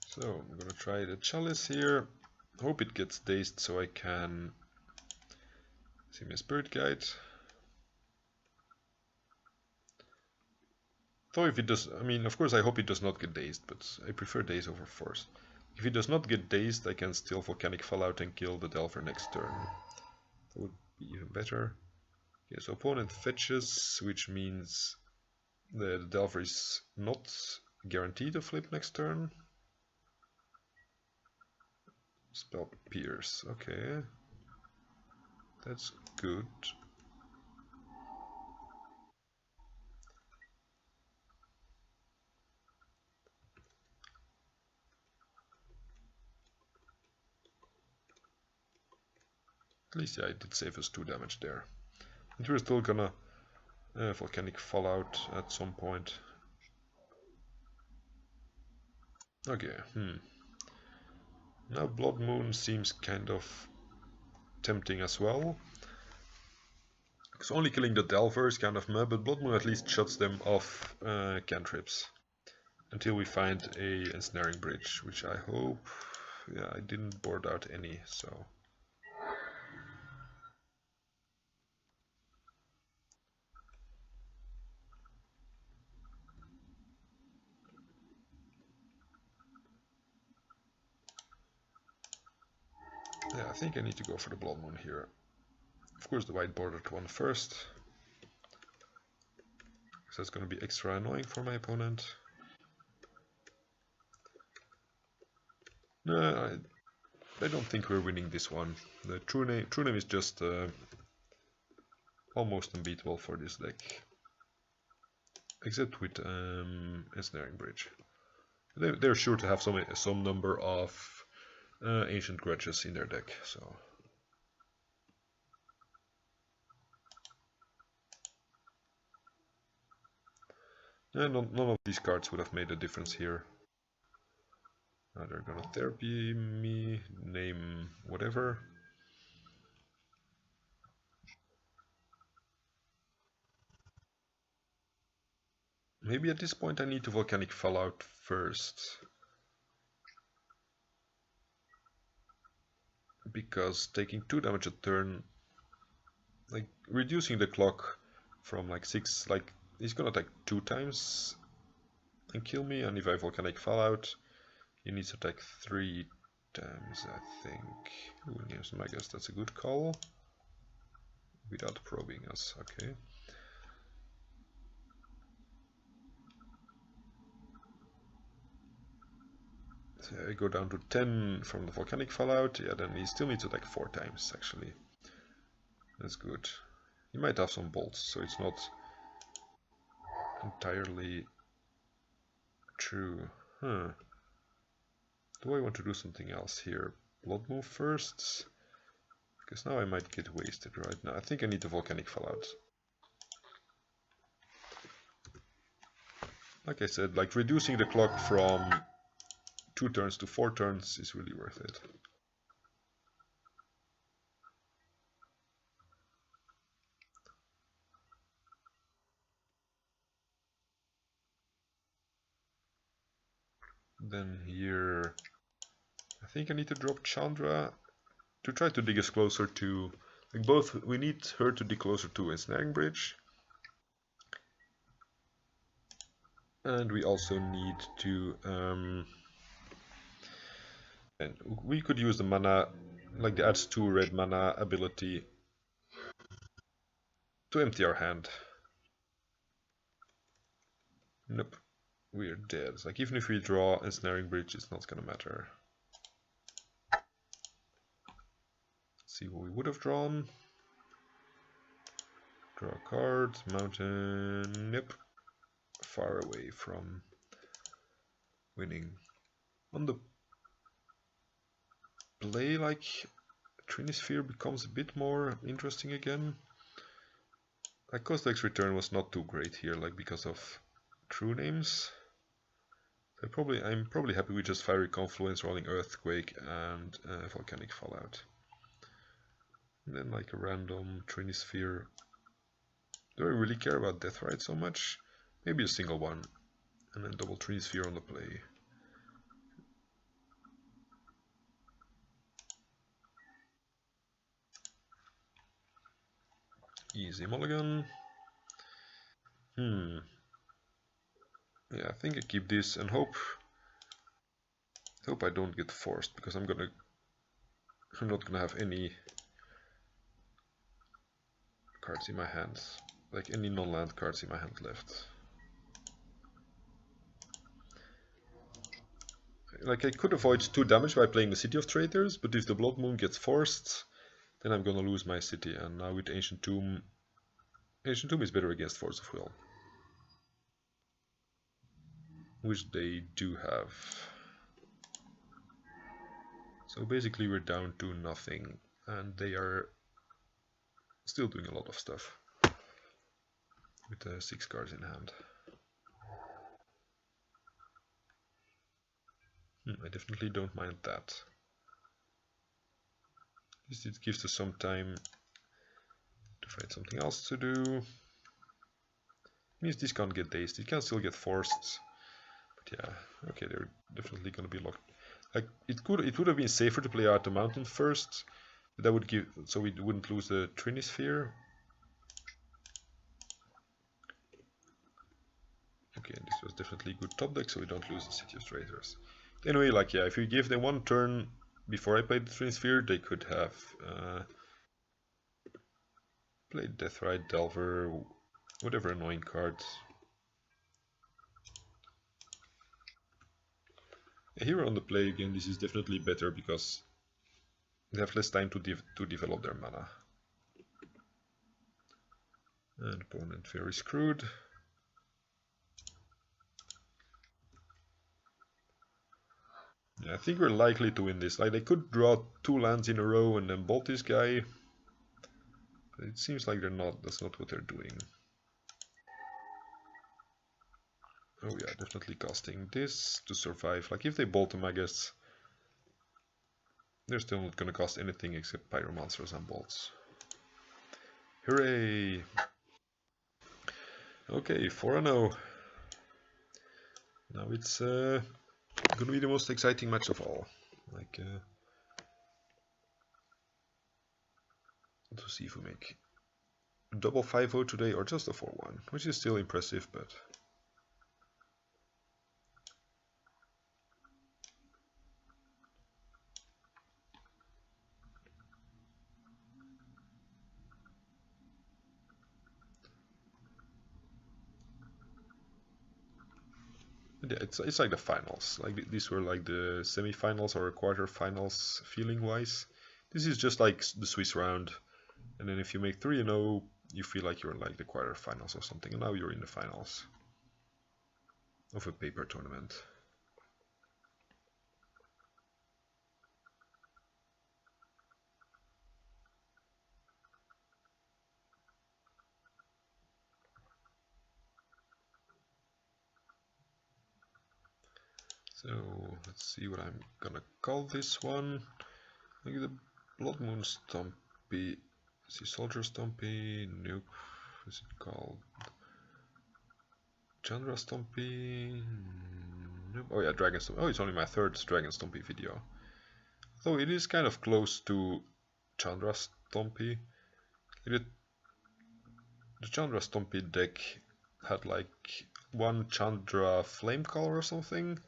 So I'm gonna try the Chalice here. Hope it gets dazed so I can see my Spirit Guide. Though if it does, I mean, of course I hope it does not get dazed, but I prefer daze over force. If it does not get dazed, I can still Volcanic Fallout and kill the Delver next turn. That would be even better. Okay, so opponent fetches, which means the Delver is not guaranteed to flip next turn. Spell Pierce, okay. That's good. At least, yeah, it did save us 2 damage there. And we're still gonna Volcanic Fallout at some point. Okay, Now Blood Moon seems kind of tempting as well. Because only killing the Delver is kind of meh, but Blood Moon at least shuts them off cantrips. Until we find a ensnaring bridge, which I hope... Yeah, I didn't board out any, so... Yeah, I think I need to go for the Blood Moon here. Of course the white bordered one first. So it's going to be extra annoying for my opponent. No, I don't think we're winning this one. The true name is just almost unbeatable for this deck. Except with Ensnaring Bridge. They're sure to have some number of Ancient Grudges in their deck, so... None of these cards would have made a difference here. Now they're gonna therapy me, name whatever. Maybe at this point I need to Volcanic Fallout first. Because taking 2 damage a turn, like reducing the clock from like 6, like he's gonna attack 2 times and kill me, and if I Volcanic Fallout, he needs to attack 3 times, I think. Ooh, yes, I guess that's a good call. Without probing us, okay. So I go down to 10 from the Volcanic Fallout, yeah, then he still needs to attack 4 times, actually. That's good. He might have some bolts, so it's not entirely true. Huh. Do I want to do something else here? Blood Moon first? Because now I might get wasted right now. I think I need the Volcanic Fallout. Like I said, like reducing the clock from 2 turns to 4 turns is really worth it. Then here, I think I need to drop Chandra to try to dig us closer to, like both, we need her to dig closer to Ensnaring Bridge. And we also need to, and we could use the mana, like the adds 2 red mana ability to empty our hand. Nope, we're dead. Like even if we draw Ensnaring Bridge, it's not gonna matter. Let's see what we would have drawn. Draw a card, mountain, nope. Far away from winning. On the play, like Trinisphere becomes a bit more interesting again. Like Kozilek's return was not too great here, like because of true names. So I'm probably happy with just Fiery Confluence, Rolling Earthquake, and Volcanic Fallout. And then like a random Trinisphere. Do I really care about Deathrite so much? Maybe a single one, and then double Trinisphere on the play. Easy mulligan. Yeah, I think I keep this and hope I don't get forced, because I'm not gonna have any cards in my hands, like any non-land cards in my hand left. Like I could avoid 2 damage by playing the City of Traitors, but if the Blood Moon gets forced, then I'm gonna lose my city, and now with Ancient Tomb is better against Force of Will. Which they do have. So basically we're down to nothing, and they are still doing a lot of stuff with 6 cards in hand. I definitely don't mind that. At least it gives us some time to find something else to do. Means this can't get dazed, it can still get forced. But yeah, okay, they're definitely gonna be locked. Like it would have been safer to play out the mountain first. But that would give, so we wouldn't lose the Trinisphere. Okay, and this was definitely a good top deck, so we don't lose the City of Traitors. Anyway, like yeah, if you give them 1 turn before I played the Trinisphere, they could have played Deathrite, Delver, whatever annoying cards. Here on the play again, this is definitely better because they have less time to develop their mana. And opponent very screwed. Yeah, I think we're likely to win this. Like they could draw 2 lands in a row and then bolt this guy. But it seems like they're not. That's not what they're doing. Oh yeah, definitely casting this to survive. Like if they bolt them, I guess they're still not gonna cost anything except pyromancers and bolts. Hooray! Okay, 4-0. Now it's gonna be the most exciting match of all. Like, to see if we make double 5-0 today or just a 4-1, which is still impressive, but yeah, it's like the finals. Like these were like the semi-finals or quarter-finals feeling-wise. This is just like the Swiss round, and then if you make 3-0, you feel like you're in like the quarter-finals or something, and now you're in the finals of a paper tournament. So let's see what I'm gonna call this one. Maybe the Blood Moon Stompy. Is he Soldier Stompy? Nope. Is it called Chandra Stompy? Nope. Oh yeah, Dragon Stompy. Oh, it's only my third Dragon Stompy video. Though it is kind of close to Chandra Stompy. The Chandra Stompy deck had like one Chandra Flame Color or something.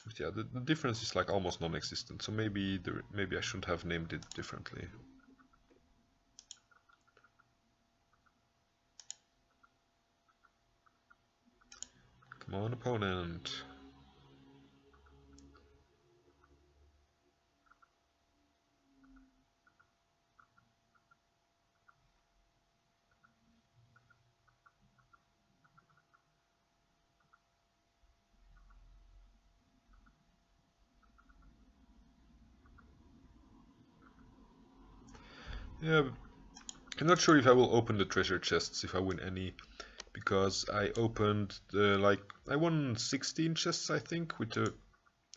But yeah, the difference is like almost non-existent, so maybe maybe I shouldn't have named it differently. Come on, opponent. Yeah, I'm not sure if I will open the treasure chests if I win any, because I opened like I won 16 chests I think with the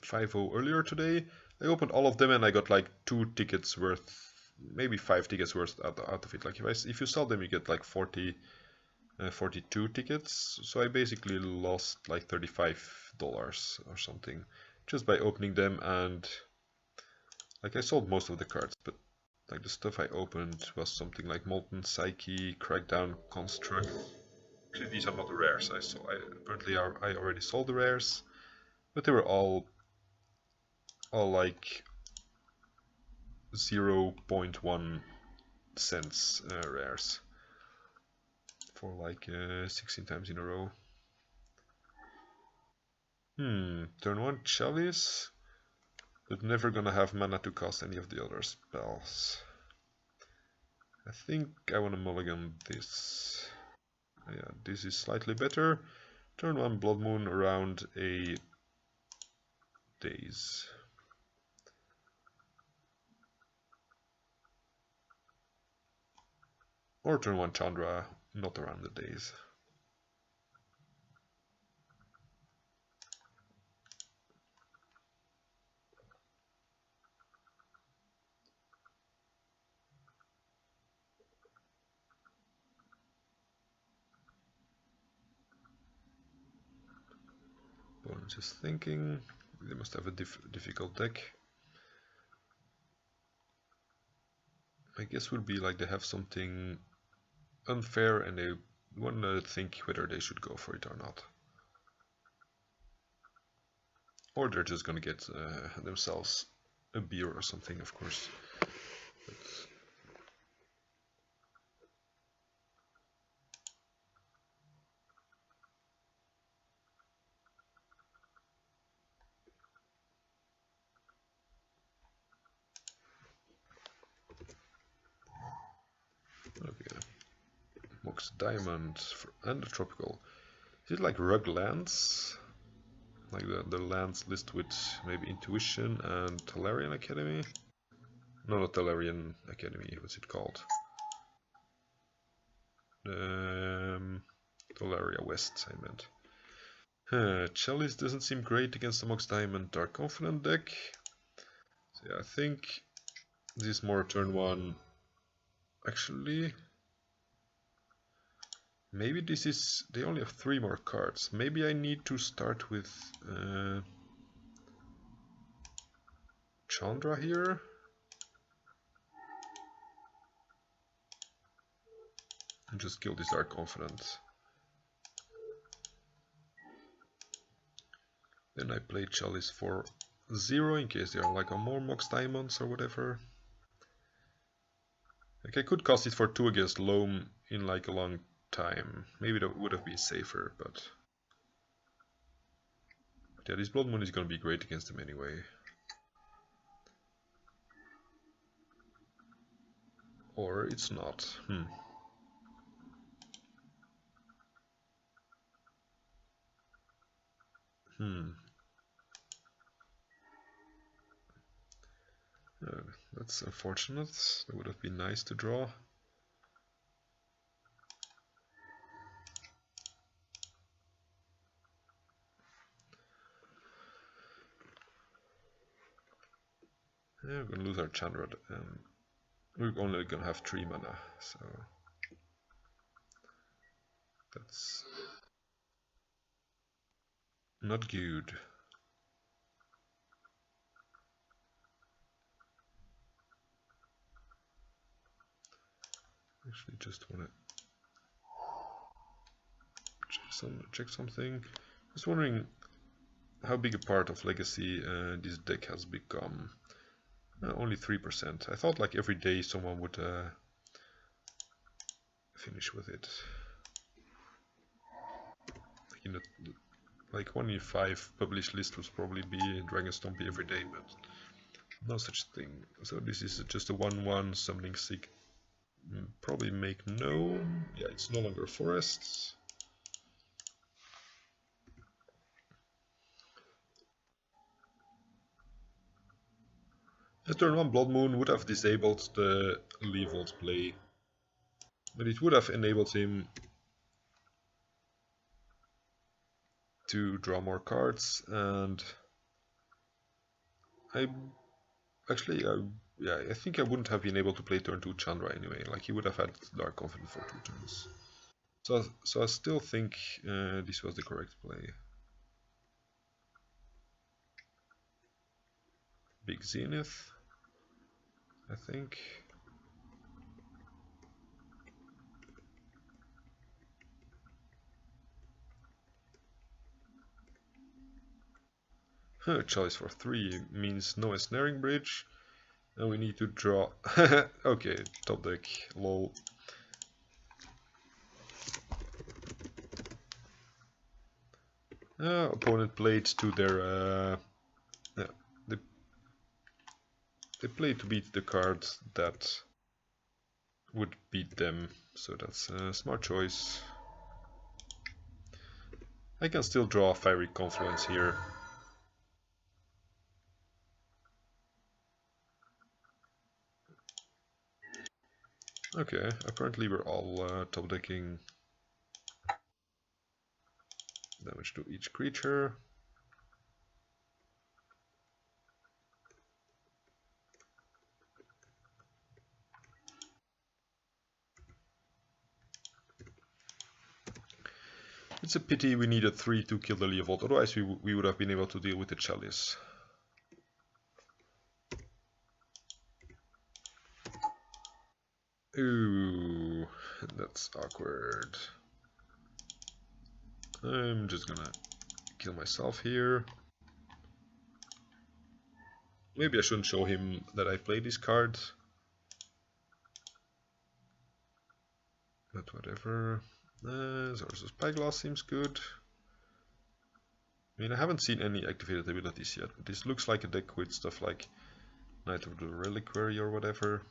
5-0 earlier today. I opened all of them and I got like 2 tickets worth, maybe 5 tickets worth out of it. Like if you sell them, you get like 42 tickets. So I basically lost like $35 or something just by opening them, and like I sold most of the cards, but like the stuff I opened was something like Molten Psyche, Crackdown Construct. Actually, these are not the rares. Apparently I already sold the rares, but they were all like 0.1 cents rares for like 16 times in a row. Turn 1 Chalice, but never gonna have mana to cast any of the other spells. I think I wanna mulligan this. Yeah, this is slightly better. Turn 1 Blood Moon around a Daze. Or turn 1 Chandra, not around the Daze. Opponent is thinking. They must have a difficult deck. My guess would be like they have something unfair and they want to think whether they should go for it or not. Or they're just gonna get themselves a beer or something, of course. Okay. Mox Diamond and the Tropical. Is it like Rug Lands? Like the lands list with maybe Intuition and Talarian Academy? No, not Talarian Academy, what's it called? Tolaria West, I meant. Chalice doesn't seem great against the Mox Diamond Dark Confident deck. So yeah, I think this is more turn 1. Actually, maybe this is... They only have 3 more cards. Maybe I need to start with Chandra here. And just kill this Dark Confident. Then I play Chalice for 0 in case there are like a more Mox Diamonds or whatever. Like I could cast it for 2 against Loam in like a long time. Maybe that would have been safer, but yeah, this Blood Moon is gonna be great against him anyway. Or it's not. That's unfortunate. That would have been nice to draw. Yeah, we're gonna lose our Chandra. We're only gonna have 3 mana, so that's not good. Actually, just wanna check something. Just wondering how big a part of Legacy this deck has become. Only 3%. I thought like every day someone would finish with it. You know, like 1 in 5 published list would probably be Dragon Stompy every day, but no such thing. So this is just a 1/1 summoning sick. Probably make no. Yeah, it's no longer forests. A turn 1 Blood Moon would have disabled the Levold play, but it would have enabled him to draw more cards, and I think I wouldn't have been able to play turn 2 Chandra anyway. Like he would have had Dark Confident for 2 turns. So I still think this was the correct play. Big Zenith, I think. Choice for 3 means no ensnaring bridge. And we need to draw. Okay, top deck, lol. Opponent played to their. Yeah, they played to beat the card that would beat them, so that's a smart choice. I can still draw Fiery Confluence here. Okay, apparently we're all top decking damage to each creature. It's a pity we needed 3 to kill the Leovold, otherwise we would have been able to deal with the Chalice. Ooh, that's awkward. I'm just gonna kill myself here. Maybe I shouldn't show him that I play this card. But whatever. Source of Spyglass seems good. I mean, I haven't seen any activated abilities yet, but this looks like a deck with stuff like Knight of the Reliquary or whatever.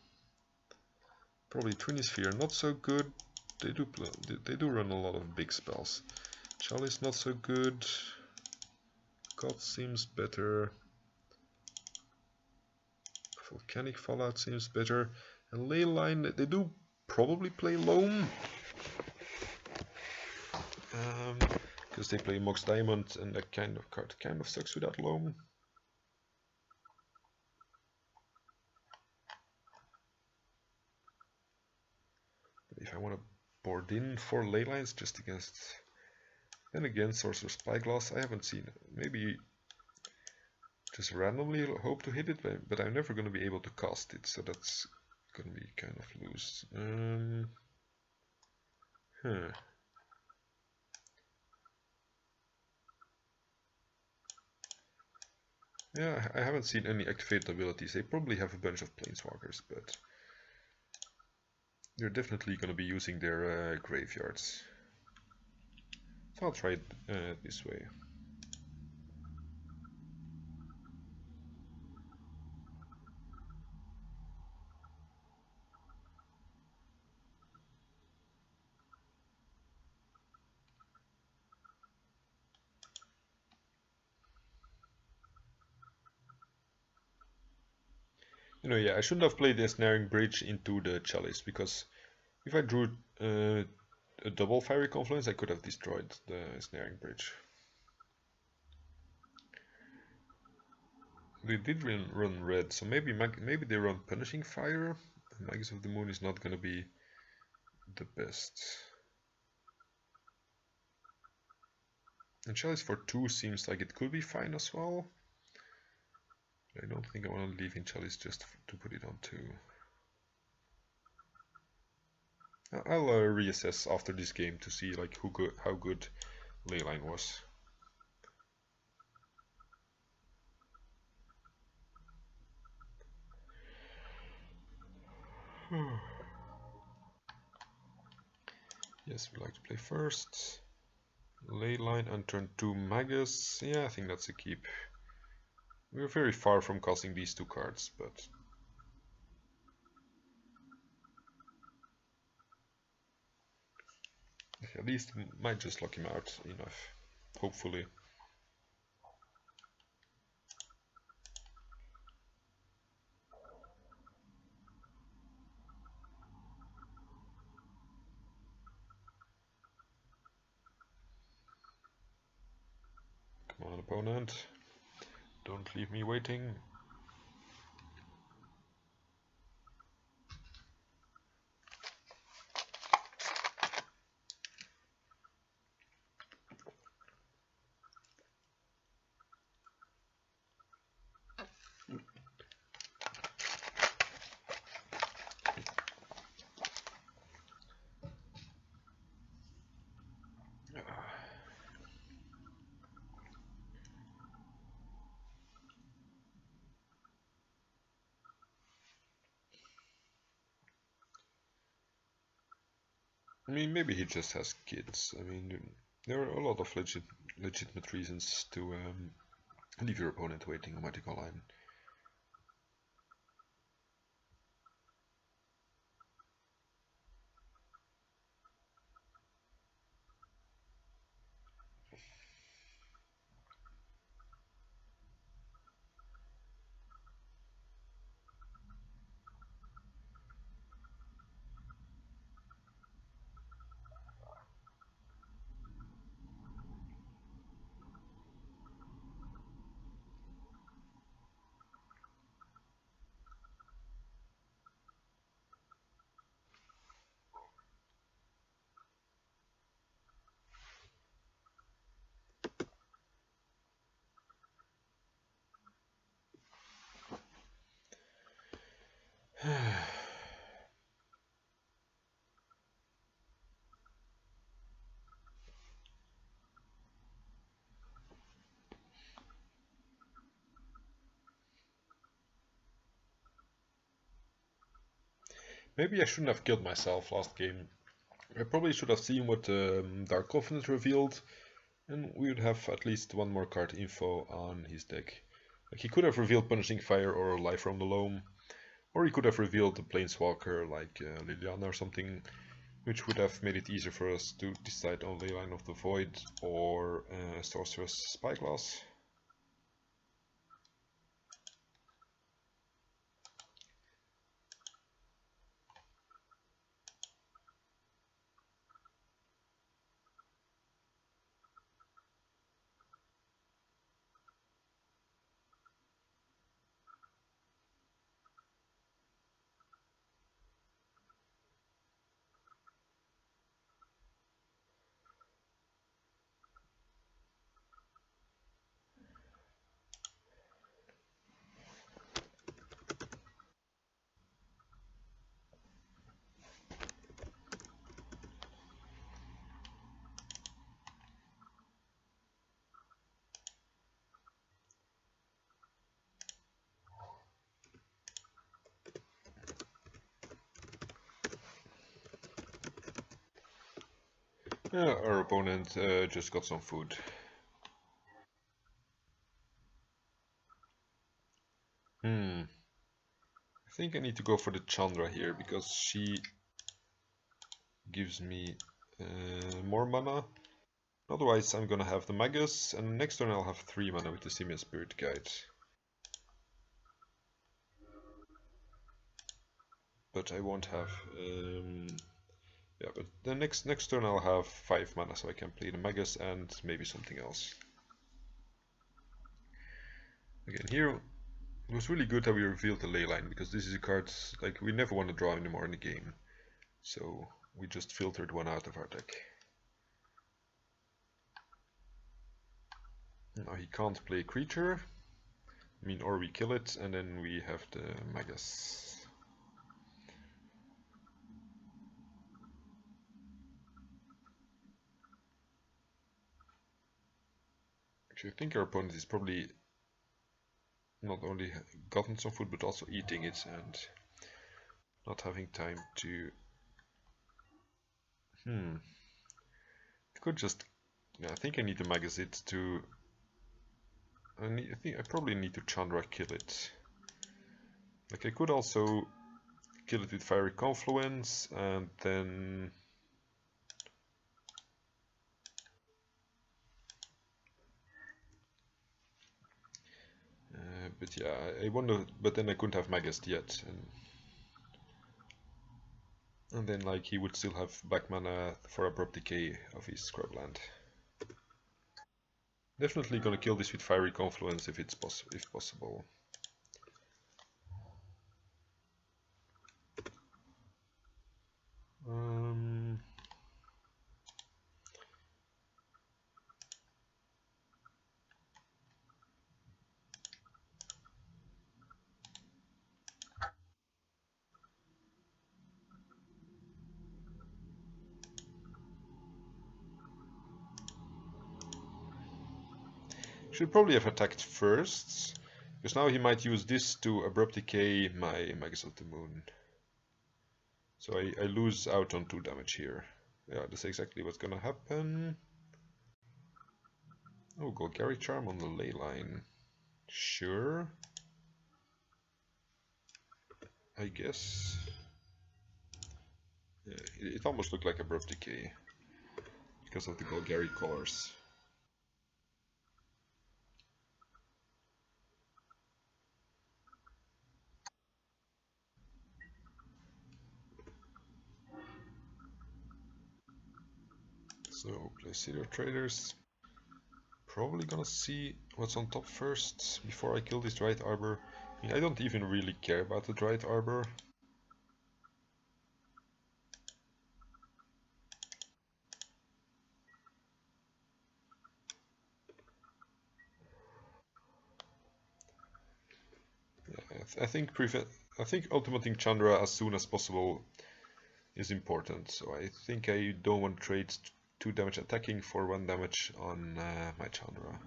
Probably Twinisphere not so good. They do run a lot of big spells. Chalice not so good. God seems better. Volcanic Fallout seems better. And Leyline, they do probably play Loam. because they play Mox Diamond, and that kind of card kind of sucks without Loam. But if I want to board in 4 ley lines just against, then again Sorcerer's Spyglass, I haven't seen it. Maybe just randomly hope to hit it, but I'm never going to be able to cast it, so that's going to be kind of loose. Yeah, I haven't seen any activated abilities. They probably have a bunch of Planeswalkers, but they're definitely going to be using their graveyards. So I'll try it this way. Yeah, I shouldn't have played the Snaring Bridge into the Chalice, because if I drew a double Fiery Confluence, I could have destroyed the Snaring Bridge. They did run red, so maybe they run Punishing Fire. Magus of the Moon is not going to be the best. And Chalice for 2 seems like it could be fine as well. I don't think I want to leave in Chalice just to put it on 2. I'll reassess after this game to see like how good Leyline was. Yes, we like to play first. Leyline and turn 2 Magus. Yeah, I think that's a keep. We're very far from casting these 2 cards, but at least might just lock him out enough, hopefully. Come on, opponent. Don't leave me waiting. I mean, maybe he just has kids. I mean, there are a lot of legitimate reasons to leave your opponent waiting on Magical Line. Maybe I shouldn't have killed myself last game. I probably should have seen what Dark Covenant revealed, and we would have at least 1 more card info on his deck. Like, he could have revealed Punishing Fire or Life from the Loam, or he could have revealed a Planeswalker like Liliana or something, which would have made it easier for us to decide on Leyline of the Void or Sorcerer's Spyglass. Our opponent just got some food. I think I need to go for the Chandra here because she gives me more mana. Otherwise I'm gonna have the Magus, and next turn I'll have 3 mana with the Simian Spirit Guide. But I won't have... yeah, but the next turn I'll have 5 mana, so I can play the Magus and maybe something else. Again, here it was really good how we revealed the Leyline, because this is a card like we never want to draw anymore in the game. So we just filtered one out of our deck. Now he can't play creature. I mean, or we kill it, and then we have the Magus. Actually, I think our opponent is probably not only gotten some food, but also eating it and not having time to... I could just... Yeah, I think I need to Magus it to... I think I probably need to Chandra kill it. Like, I could also kill it with Fiery Confluence, and then... but yeah, I wonder, but then I couldn't have Magus yet, and then like he would still have back mana for Abrupt Decay of his Scrubland. Definitely gonna kill this with Fiery Confluence if possible. Should probably have attacked first, because now he might use this to Abrupt Decay my Magus of the Moon. So I lose out on 2 damage here. Yeah, that's exactly what's gonna happen. Oh, Golgari Charm on the Leyline. Sure. I guess. Yeah, it almost looked like Abrupt Decay because of the Golgari colors. So, play City of Traders. Probably gonna see what's on top first before I kill this Dryad Arbor. I mean, I don't even really care about the Dryad Arbor. Yeah, I think ultimating Chandra as soon as possible is important. So I think I don't want to trade 2 damage attacking for 1 damage on my Chandra.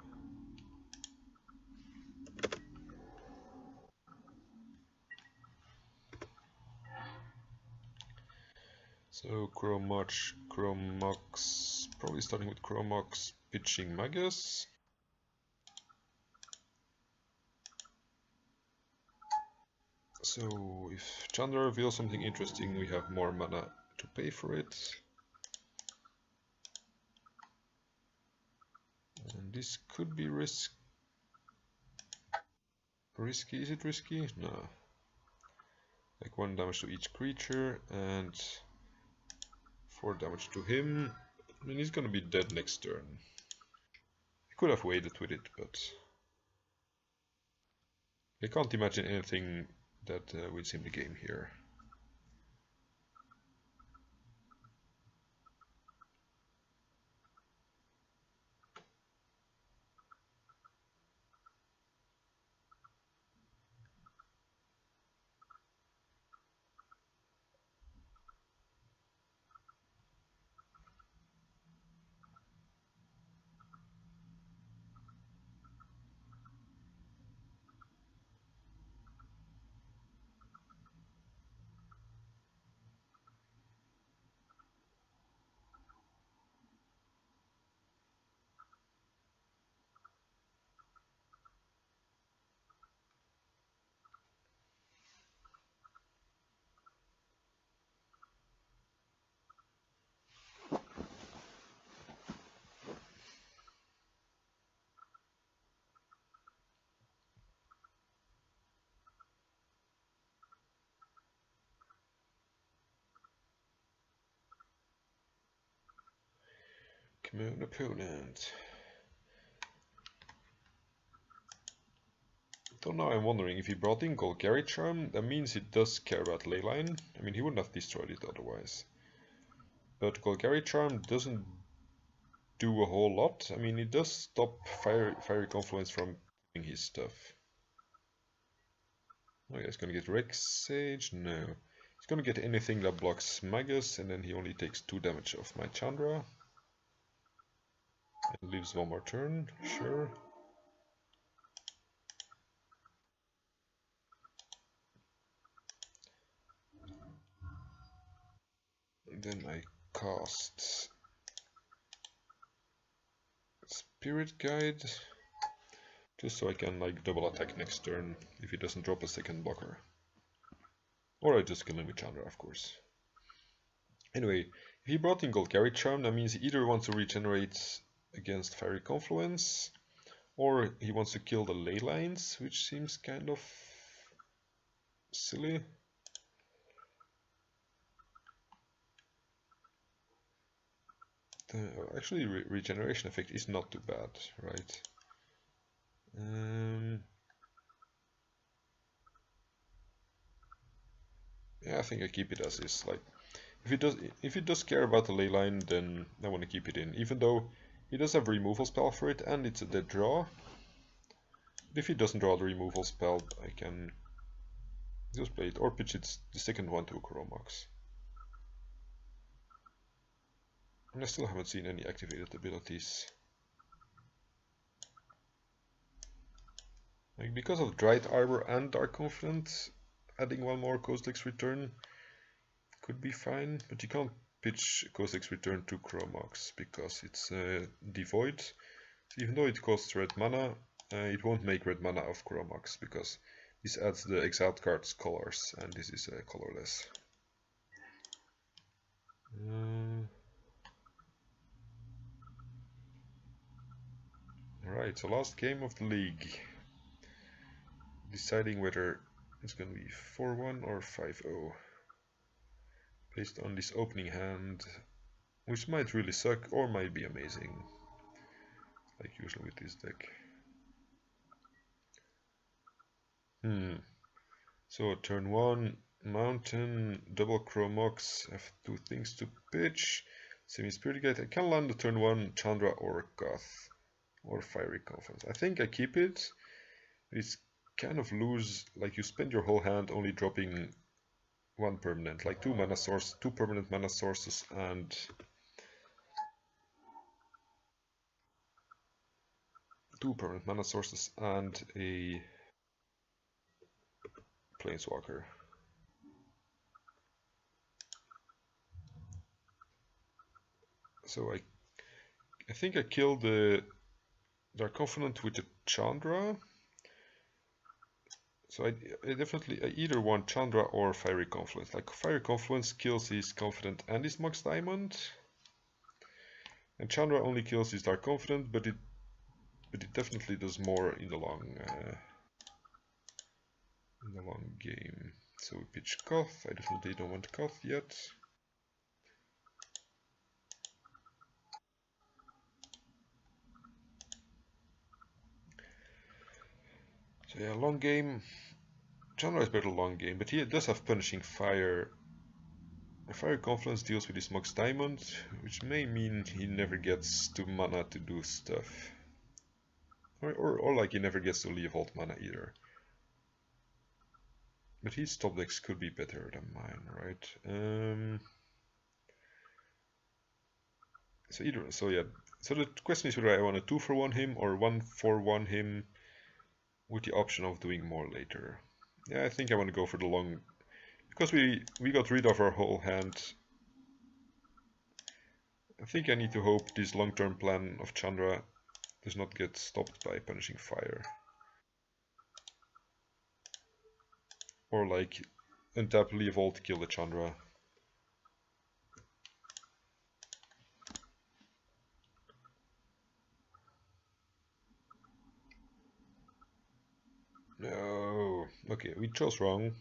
So Chromox, probably starting with Chromox, pitching Magus. So if Chandra reveals something interesting, we have more mana to pay for it. And this could be risky. Is it risky? No. Like 1 damage to each creature and 4 damage to him. I mean, he's gonna be dead next turn. I could have waited with it, but I can't imagine anything that wins him the game here. my own opponent. So now I'm wondering, if he brought in Golgari Charm, that means he does care about Leyline. I mean, he wouldn't have destroyed it otherwise. But Golgari Charm doesn't do a whole lot. I mean, it does stop Fiery Confluence from killing his stuff. Oh yeah, he's gonna get Rex Sage? No. He's gonna get anything that blocks Magus, and then he only takes 2 damage off my Chandra. And leaves 1 more turn, sure. And then I cast Spirit Guide, just so I can like double attack next turn if he doesn't drop a second blocker. Or I just kill him with Chandra, of course. Anyway, if he brought in Golgari Charm, that means he either wants to regenerate against Fiery Confluence, or he wants to kill the ley lines, which seems kind of silly. Actually, regeneration effect is not too bad, right? Yeah, I think I keep it as is. Like, if he does care about the ley line, then I want to keep it in. Even though he does have a removal spell for it, and it's a dead draw. But if he doesn't draw the removal spell, I can just play it, or pitch it the second one to a Chromox. And I still haven't seen any activated abilities. Like, because of Dried Arbor and Dark Confident, adding 1 more Kozilek's Return could be fine, but you can't pitch Kozilek's Return to Chromox because it's devoid. So even though it costs red mana, it won't make red mana of Chromox because this adds the exiled card's colors, and this is colorless. Alright, so last game of the league. Deciding whether it's going to be 4-1 or 5-0. Based on this opening hand, which might really suck or might be amazing. Like usually with this deck. So turn 1, Mountain, double Chromox, have 2 things to pitch. Semi-Spirit Guide, I can land the turn 1 Chandra or Goth. Or Fiery Confidence. I think I keep it. It's kind of loose, like you spend your whole hand only dropping 1 permanent, like 2 permanent mana sources and a Planeswalker. So I think I killed the Dark Confident with the Chandra. So I either want Chandra or Fiery Confluence. Like, Fiery Confluence kills his Confident and his Mox Diamond. And Chandra only kills his Dark Confident, but it definitely does more in the long game. So we pitch Koth. I definitely don't want Koth yet. So yeah, long game. Chandra is better long game, but he does have Punishing Fire. Fire Confluence deals with his Mox Diamond, which may mean he never gets to mana to do stuff. Or like he never gets to Leovold mana either. But his top decks could be better than mine, right? So yeah. So the question is whether I want a 2-for-1 him or 1-for-1 him with the option of doing more later. Yeah, I think I want to go for the long, because we got rid of our whole hand. I think I need to hope this long-term plan of Chandra does not get stopped by Punishing Fire. Or like untap Leovold, kill the Chandra. No. Okay, we chose wrong.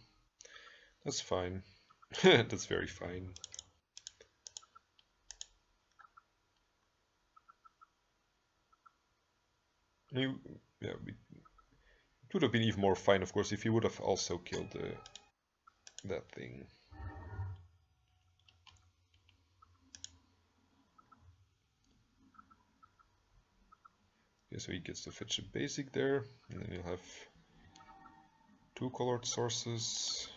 That's fine. That's very fine. Yeah, it would have been even more fine, of course, if he would have also killed that thing. Okay, so he gets to fetch a basic there, and then you'll have two colored sources.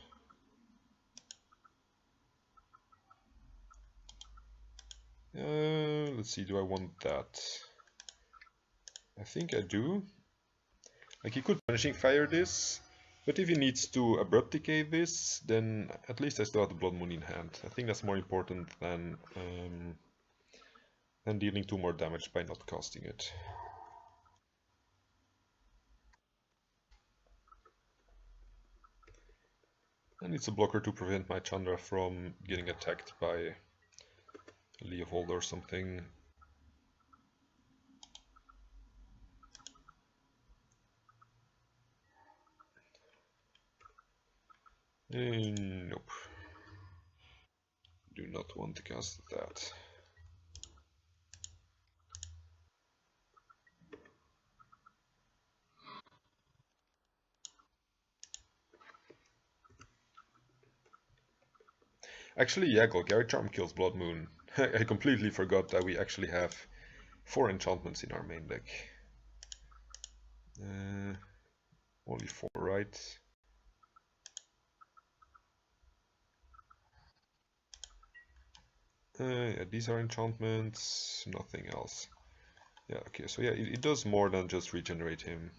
Let's see, do I want that? I think I do. Like, he could Vanishing Fire this, but if he needs to Abrupt Decay this, then at least I still have the Blood Moon in hand. I think that's more important than dealing 2 more damage by not casting it. And it's a blocker to prevent my Chandra from getting attacked by Leovold or something. Nope. Do not want to cast that. Actually, yeah, Golgari Charm kills Blood Moon. I completely forgot that we actually have 4 enchantments in our main deck. Only 4, right? Yeah, these are enchantments, nothing else. Yeah, okay, so yeah, it does more than just regenerate him.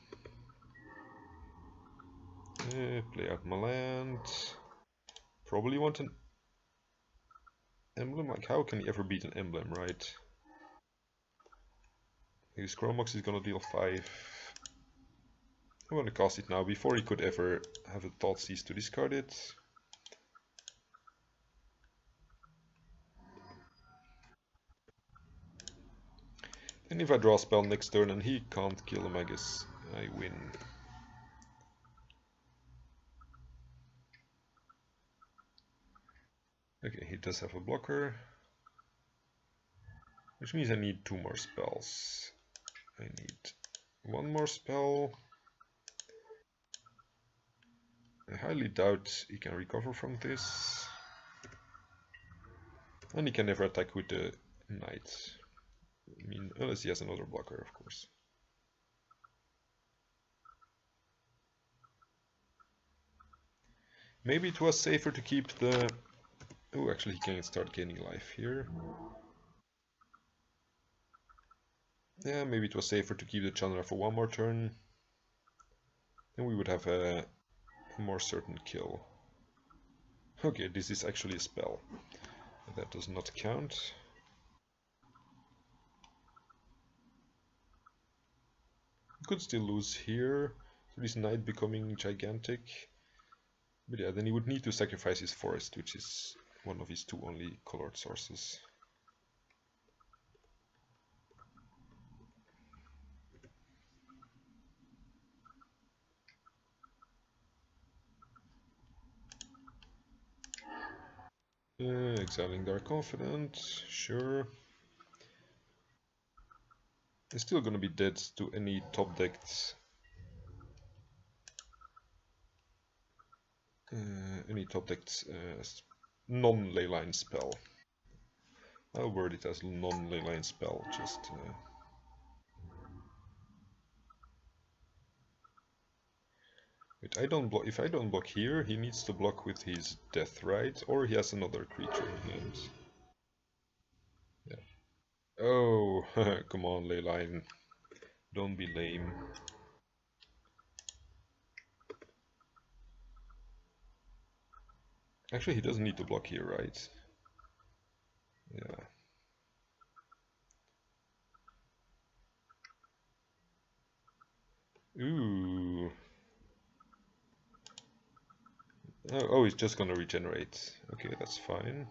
Play out my land. Probably want an emblem. Like, how can he ever beat an emblem, right? His Chromox is gonna deal 5. I'm gonna cast it now before he could ever have a thought cease to discard it. And if I draw a spell next turn and he can't kill him, I guess I win. Okay, he does have a blocker, which means I need 2 more spells. I need 1 more spell. I highly doubt he can recover from this. And he can never attack with the knight. I mean, unless he has another blocker, of course. Maybe it was safer to keep the... Oh, actually he can start gaining life here. Yeah, maybe it was safer to keep the Chandra for 1 more turn. Then we would have a more certain kill. Okay, this is actually a spell. That does not count. Could still lose here. So this knight becoming gigantic. But yeah, then he would need to sacrifice his forest, which is one of his 2 only colored sources. Exiling Dark Confidant, sure. It's still gonna be dead to any top decked non-leyline spell. I'll word it as non-leyline spell, just wait, I don't block. If I don't block here, he needs to block with his death, right? Or he has another creature in hand. Yeah. Oh, come on, leyline. Don't be lame. Actually, he doesn't need to block here, right? Yeah. Ooh. Oh, he's just gonna regenerate. Okay, that's fine.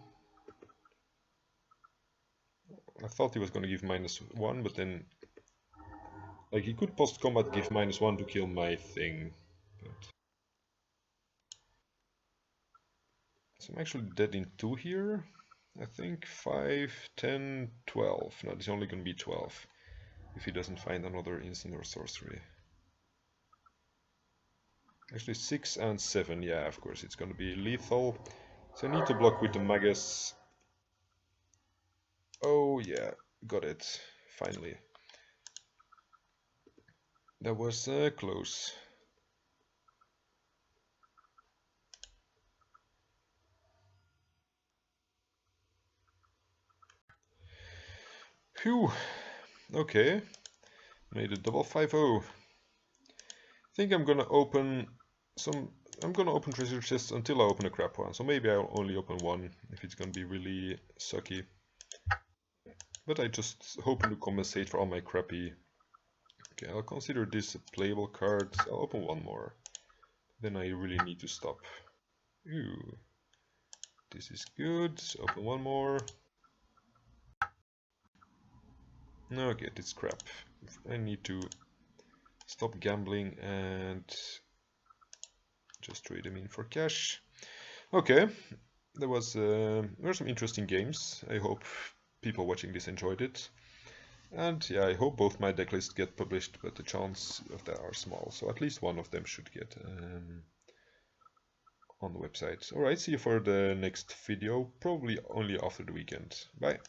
I thought he was gonna give -1, but then... Like, he could post-combat give -1 to kill my thing. But... So I'm actually dead in 2 here. I think 5, 10, 12. No, it's only gonna be 12. if he doesn't find another instant or sorcery. Actually 6 and 7, yeah, of course it's gonna be lethal. So I need to block with the Magus. Oh yeah, got it, finally. That was close. Phew, okay. Made a double 5-0. I think I'm gonna open treasure chests until I open a crap one. So maybe I'll only open one if it's gonna be really sucky. But I just hoping to compensate for all my crappy. Okay, I'll consider this a playable card. I'll open one more. Then I really need to stop. Ooh, this is good. Open one more. Okay, this crap. I need to stop gambling and just trade them in for cash. Okay, there were some interesting games. I hope people watching this enjoyed it. And yeah, I hope both my decklists get published, but the chance of that are small. So at least one of them should get on the website. Alright, see you for the next video, probably only after the weekend. Bye.